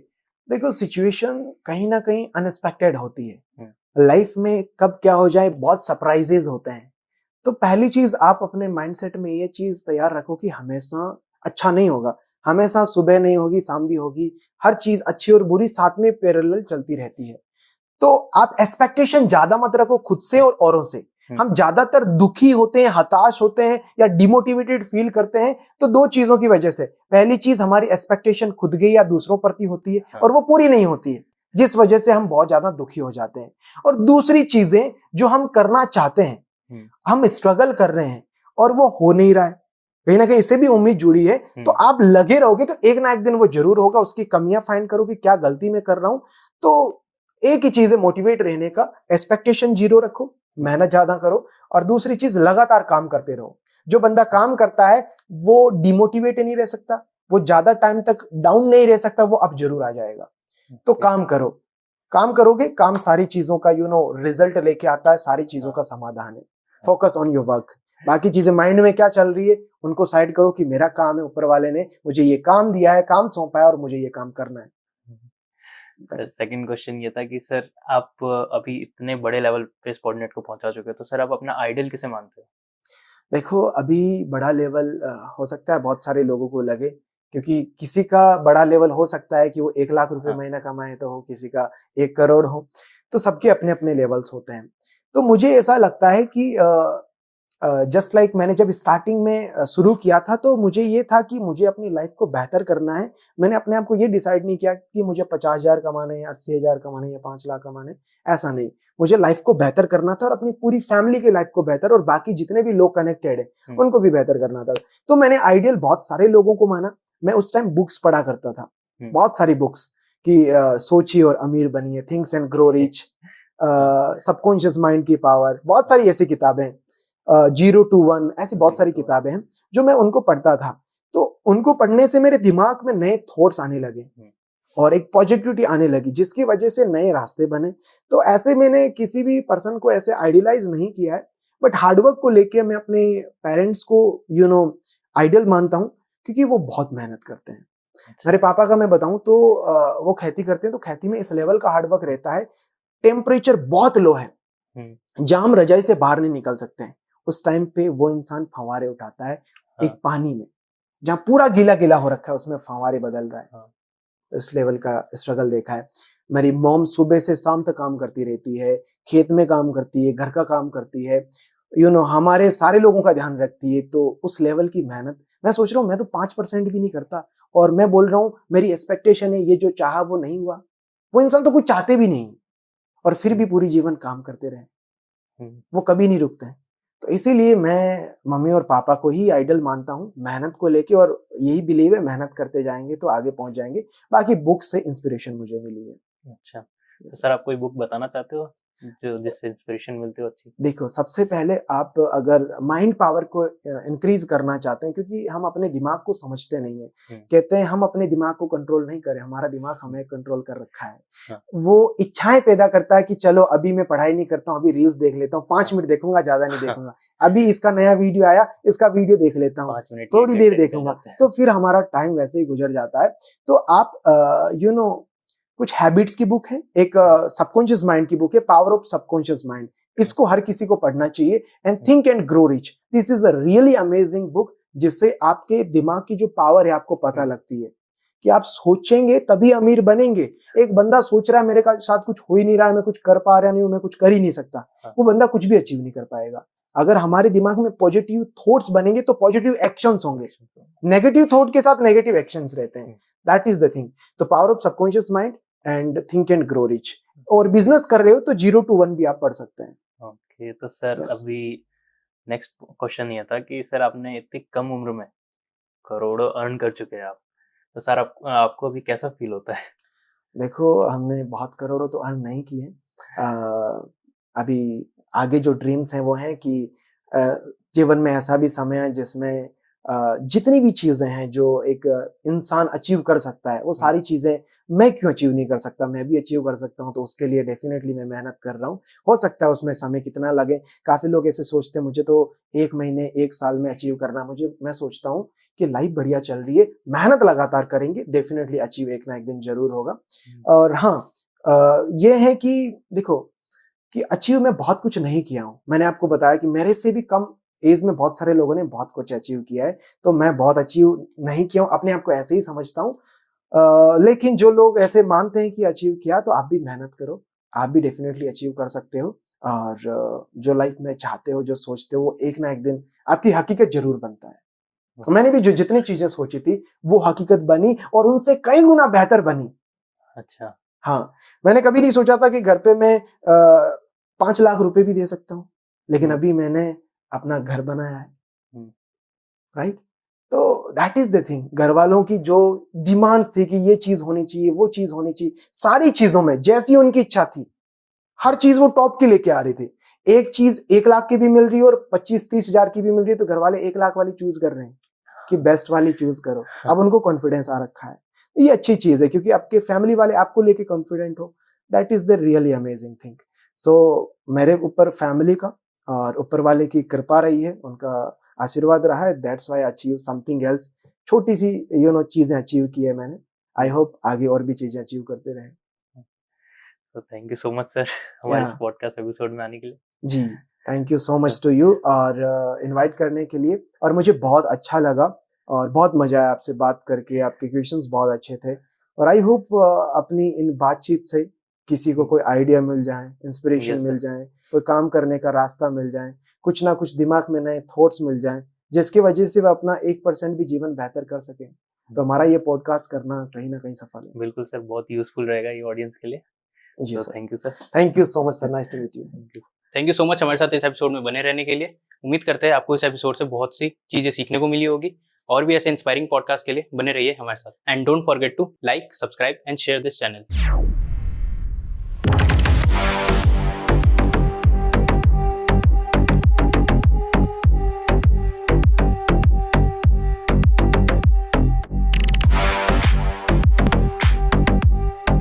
देखो सिचुएशन कहीं ना कहीं अनएक्सपेक्टेड होती है लाइफ में, कब क्या हो जाए बहुत सरप्राइजेस होते हैं। तो पहली चीज आप अपने माइंडसेट में ये चीज तैयार रखो कि हमेशा अच्छा नहीं होगा, हमेशा सुबह नहीं होगी, शाम भी होगी। हर चीज अच्छी और बुरी साथ में पैरेलल चलती रहती है। तो आप एक्सपेक्टेशन ज्यादा मत रखो खुद से और औरों से। हम ज्यादातर दुखी होते हैं, हताश होते हैं, या डिमोटिवेटेड फील करते हैं तो 2 चीजों की वजह से। पहली चीज, हमारी एक्सपेक्टेशन खुद की या दूसरों प्रति होती है और वो पूरी नहीं होती है, जिस वजह से हम बहुत ज्यादा दुखी हो जाते हैं। और दूसरी चीजें जो हम करना चाहते हैं, हम स्ट्रगल कर रहे हैं और वो हो नहीं रहा है, कहीं ना कहीं इससे भी उम्मीद जुड़ी है। तो आप लगे रहोगे तो एक ना एक दिन वो जरूर होगा। उसकी कमियां फाइंड करो कि क्या गलती मैं कर रहा हूं। तो एक ही चीज है मोटिवेट रहने का, एक्सपेक्टेशन जीरो रखो, मेहनत ज्यादा करो, और दूसरी चीज लगातार काम करते रहो। जो बंदा काम करता है वो डिमोटिवेट नहीं रह सकता, वो ज्यादा टाइम तक डाउन नहीं रह सकता, वो अब जरूर आ जाएगा। तो काम करो, काम करोगे, काम सारी चीजों का रिजल्ट लेके आता है, सारी चीजों का समाधान है। Focus on your work. बाकी चीजें माइंड में क्या चल रही है उनको साइड करो कि मेरा काम है, ऊपर वाले ने मुझे ये काम दिया है, काम सौंपा है और मुझे ये काम करना है। सर सेकंड क्वेश्चन ये था कि सर आप अभी इतने बड़े लेवल पे स्पॉटनेट को पहुंचा चुके हैं, तो सर आप अपना आइडल किसे मानते हो? देखो अभी बड़ा लेवल हो सकता है बहुत सारे लोगों को लगे क्योंकि किसी का बड़ा लेवल हो सकता है कि वो 1 लाख रुपए हाँ। महीना कमाए तो हो, किसी का 1 करोड़ हो, तो सबके अपने अपने लेवल्स होते हैं। तो मुझे ऐसा लगता है कि जस्ट लाइक मैंने जब स्टार्टिंग में शुरू किया था तो मुझे ये था कि मुझे अपनी लाइफ को बेहतर करना है। मैंने अपने आप को ये डिसाइड नहीं किया कि मुझे 50,000 कमाने हैं, 80,000 कमाने हैं या 5 लाख कमाने हैं, ऐसा नहीं। मुझे लाइफ को बेहतर करना था और अपनी पूरी फैमिली की लाइफ को बेहतर और बाकी जितने भी लोग कनेक्टेड हैं उनको भी बेहतर करना था। तो मैंने आइडियल बहुत सारे लोगों को माना। मैं उस टाइम बुक्स पढ़ा करता था, बहुत सारी बुक्स कि सोचिए और अमीर बनिए, thinks and grow rich, subconscious mind की पावर, बहुत सारी ऐसी किताबें, 0 to 1, ऐसी बहुत सारी किताबें हैं जो मैं उनको पढ़ता था। तो उनको पढ़ने से मेरे दिमाग में नए थॉट्स आने लगे और एक पॉजिटिविटी आने लगी, जिसकी वजह से नए रास्ते बने। तो ऐसे मैंने किसी भी पर्सन को ऐसे आइडियलाइज नहीं किया है, बट हार्डवर्क को लेके मैं अपने पेरेंट्स को आइडियल मानता हूँ, क्योंकि वो बहुत मेहनत करते हैं। मेरे पापा का मैं बताऊं तो वो खेती करते हैं, तो खेती में इस लेवल का हार्डवर्क रहता है। टेम्परेचर बहुत लो है, जहां हम रजाई से बाहर नहीं निकल सकते हैं, उस टाइम पे वो इंसान फंवारे उठाता है एक पानी में, जहां पूरा गीला गीला हो रखा है उसमें फंवारे बदल रहा है। इस लेवल का स्ट्रगल देखा है। मेरी मॉम सुबह से शाम तक काम करती रहती है, खेत में काम करती है, घर का काम करती है, हमारे सारे लोगों का ध्यान रखती है। तो उस लेवल की मेहनत, मैं सोच रहा हूँ मैं तो 5% भी नहीं करता, और मैं बोल रहा हूँ मेरी एक्सपेक्टेशन है, ये जो चाहा वो नहीं हुआ। वो इंसान तो कुछ चाहते भी नहीं और फिर भी पूरी जीवन काम करते रहे, वो कभी नहीं रुकते हैं। तो इसीलिए मैं मम्मी और पापा को ही आइडल मानता हूँ मेहनत को लेके, और यही बिलीव है मेहनत करते जाएंगे तो आगे पहुंच जाएंगे। बाकी बुक से इंस्पिरेशन मुझे मिली है। अच्छा, तो सर आप कोई बुक बताना चाहते हो जो जिससे इंस्पिरेशन मिलती हो अच्छी? देखो, सबसे पहले आप अगर माइंड पावर को इंक्रीज करना चाहते हैं, क्योंकि हम अपने दिमाग को समझते नहीं है। कहते हैं हम अपने दिमाग को कंट्रोल नहीं करें, हमारा दिमाग हमें कंट्रोल कर रखा है। वो इच्छाएं पैदा करता है कि चलो अभी मैं पढ़ाई नहीं करता हूँ, अभी रील्स देख लेता हूँ, 5 मिनट देखूंगा, ज्यादा नहीं देखूंगा, अभी इसका नया वीडियो आया, इसका वीडियो देख लेता हूँ, थोड़ी देर देखूंगा, तो फिर हमारा टाइम वैसे ही गुजर जाता है। तो आप कुछ हैबिट्स की बुक है, एक सबकॉन्शियस माइंड की बुक है, पावर ऑफ सबकॉन्शियस माइंड। इसको हर किसी को पढ़ना चाहिए। And think and grow rich, this is a really amazing book, जिससे आपके दिमाग की जो पावर है आपको पता लगती है कि आप सोचेंगे तभी अमीर बनेंगे। एक बंदा सोच रहा है मेरे साथ कुछ हो ही नहीं रहा है, मैं कुछ कर पा रहा नहीं हूं, मैं कुछ कर ही नहीं सकता, वो बंदा कुछ भी अचीव नहीं कर पाएगा। अगर हमारे दिमाग में पॉजिटिव थॉट्स बनेंगे तो पॉजिटिव एक्शंस होंगे, नेगेटिव थॉट के साथ नेगेटिव एक्शंस रहते हैं। That is the thing. तो power of subconscious mind and think and grow rich. और बिजनेस कर रहे हो तो 0 to 1 भी आप पढ़ सकते हैं। ओके, तो सर अभी नेक्स्ट क्वेश्चन ये था कि सर आपने इतनी कम उम्र में करोड़ों अर्न कर चुके हैं आप, तो सर आपको अभी कैसा फील होता है? देखो, हमने बहुत करोड़ों तो अर्न नहीं किए। अभी आगे जो ड्रीम्स हैं वो हैं कि जीवन में ऐसा भी समय है जिसमें जितनी भी चीजें हैं जो एक इंसान अचीव कर सकता है, वो सारी चीजें मैं क्यों अचीव नहीं कर सकता, मैं भी अचीव कर सकता हूँ। तो उसके लिए डेफिनेटली मैं मेहनत कर रहा हूँ। हो सकता है उसमें समय कितना लगे, काफी लोग ऐसे सोचते हैं मुझे तो 1 महीने 1 साल में अचीव करना। मैं सोचता हूँ कि लाइफ बढ़िया चल रही है, मेहनत लगातार करेंगे, डेफिनेटली अचीव एक ना एक दिन जरूर होगा। और हाँ, ये है कि देखो कि अचीव मैं बहुत कुछ नहीं किया हूँ। मैंने आपको बताया कि मेरे से भी कम एज में बहुत सारे लोगों ने बहुत कुछ अचीव किया है, तो मैं बहुत अचीव नहीं किया हूँ, अपने आप को ऐसे ही समझता हूँ। लेकिन जो लोग ऐसे मानते हैं कि अचीव किया, तो आप भी मेहनत करो, आप भी डेफिनेटली अचीव कर सकते हो। और जो लाइफ में चाहते हो, जो सोचते हो, वो एक ना एक दिन आपकी हकीकत जरूर बनता है। मैंने भी जो जितनी चीजें सोची थी वो हकीकत बनी, और उनसे कई गुना बेहतर बनी। अच्छा। हाँ, मैंने कभी नहीं सोचा था कि घर पे मैं 5 लाख रुपए भी दे सकता हूँ, लेकिन अभी मैंने अपना घर बनाया है, राइट। तो दैट इज द थिंग। घर वालों की जो डिमांड्स थी कि ये चीज होनी चाहिए, वो चीज होनी चाहिए, सारी चीजों में जैसी उनकी इच्छा थी, हर चीज वो टॉप की लेके आ रहे थे। एक चीज 1 लाख की भी मिल रही है और 25-30 हजार की भी मिल रही है, तो घर वाले 1 लाख वाली चूज कर रहे हैं कि बेस्ट वाली चूज करो। अब उनको कॉन्फिडेंस आ रखा है। ये अच्छी चीज है, क्योंकि आपके फैमिली वाले आपको लेके कॉन्फिडेंट हो, that is the really amazing thing. So मेरे ऊपर फैमिली का और ऊपर वाले की कृपा रही है, उनका आशीर्वाद रहा है, that's why achieve something else. छोटी सी चीजें अचीव की है मैंने। आई होप आगे और भी चीजें अचीव करते रहे। तो thank you so much sir हमारे इस पॉडकास्ट एपिसोड में आने के लिए। जी, thank you so much to you और इनवाइट करने के लिए। और मुझे बहुत अच्छा लगा और बहुत मजा आया आपसे बात करके, आपके क्वेश्चंस बहुत अच्छे थे और आई होप अपनी इन बातचीत से किसी को कोई आइडिया मिल जाए, इंस्पिरेशन Yes, मिल जाए, कोई काम करने का रास्ता मिल जाए, कुछ ना कुछ दिमाग में नए थॉट्स मिल जाएं, जिसकी वजह से वो अपना 1% भी जीवन बेहतर कर सके। तो हमारा ये पॉडकास्ट करना कहीं ना कहीं सफल है। बिल्कुल सर, बहुत यूजफुल रहेगा ये ऑडियंस के लिए। जी तो sir, thank you sir. Thank you so much sir, nice to meet you. Thank you. Thank you so much हमारे साथ इस एपिसोड में बने रहने के लिए। उम्मीद करते हैं आपको इस एपिसोड से बहुत सी चीजें सीखने को मिली होगी। और भी ऐसे इंस्पायरिंग पॉडकास्ट के लिए बने रहिए हमारे साथ। And don't forget to like, subscribe and share this channel.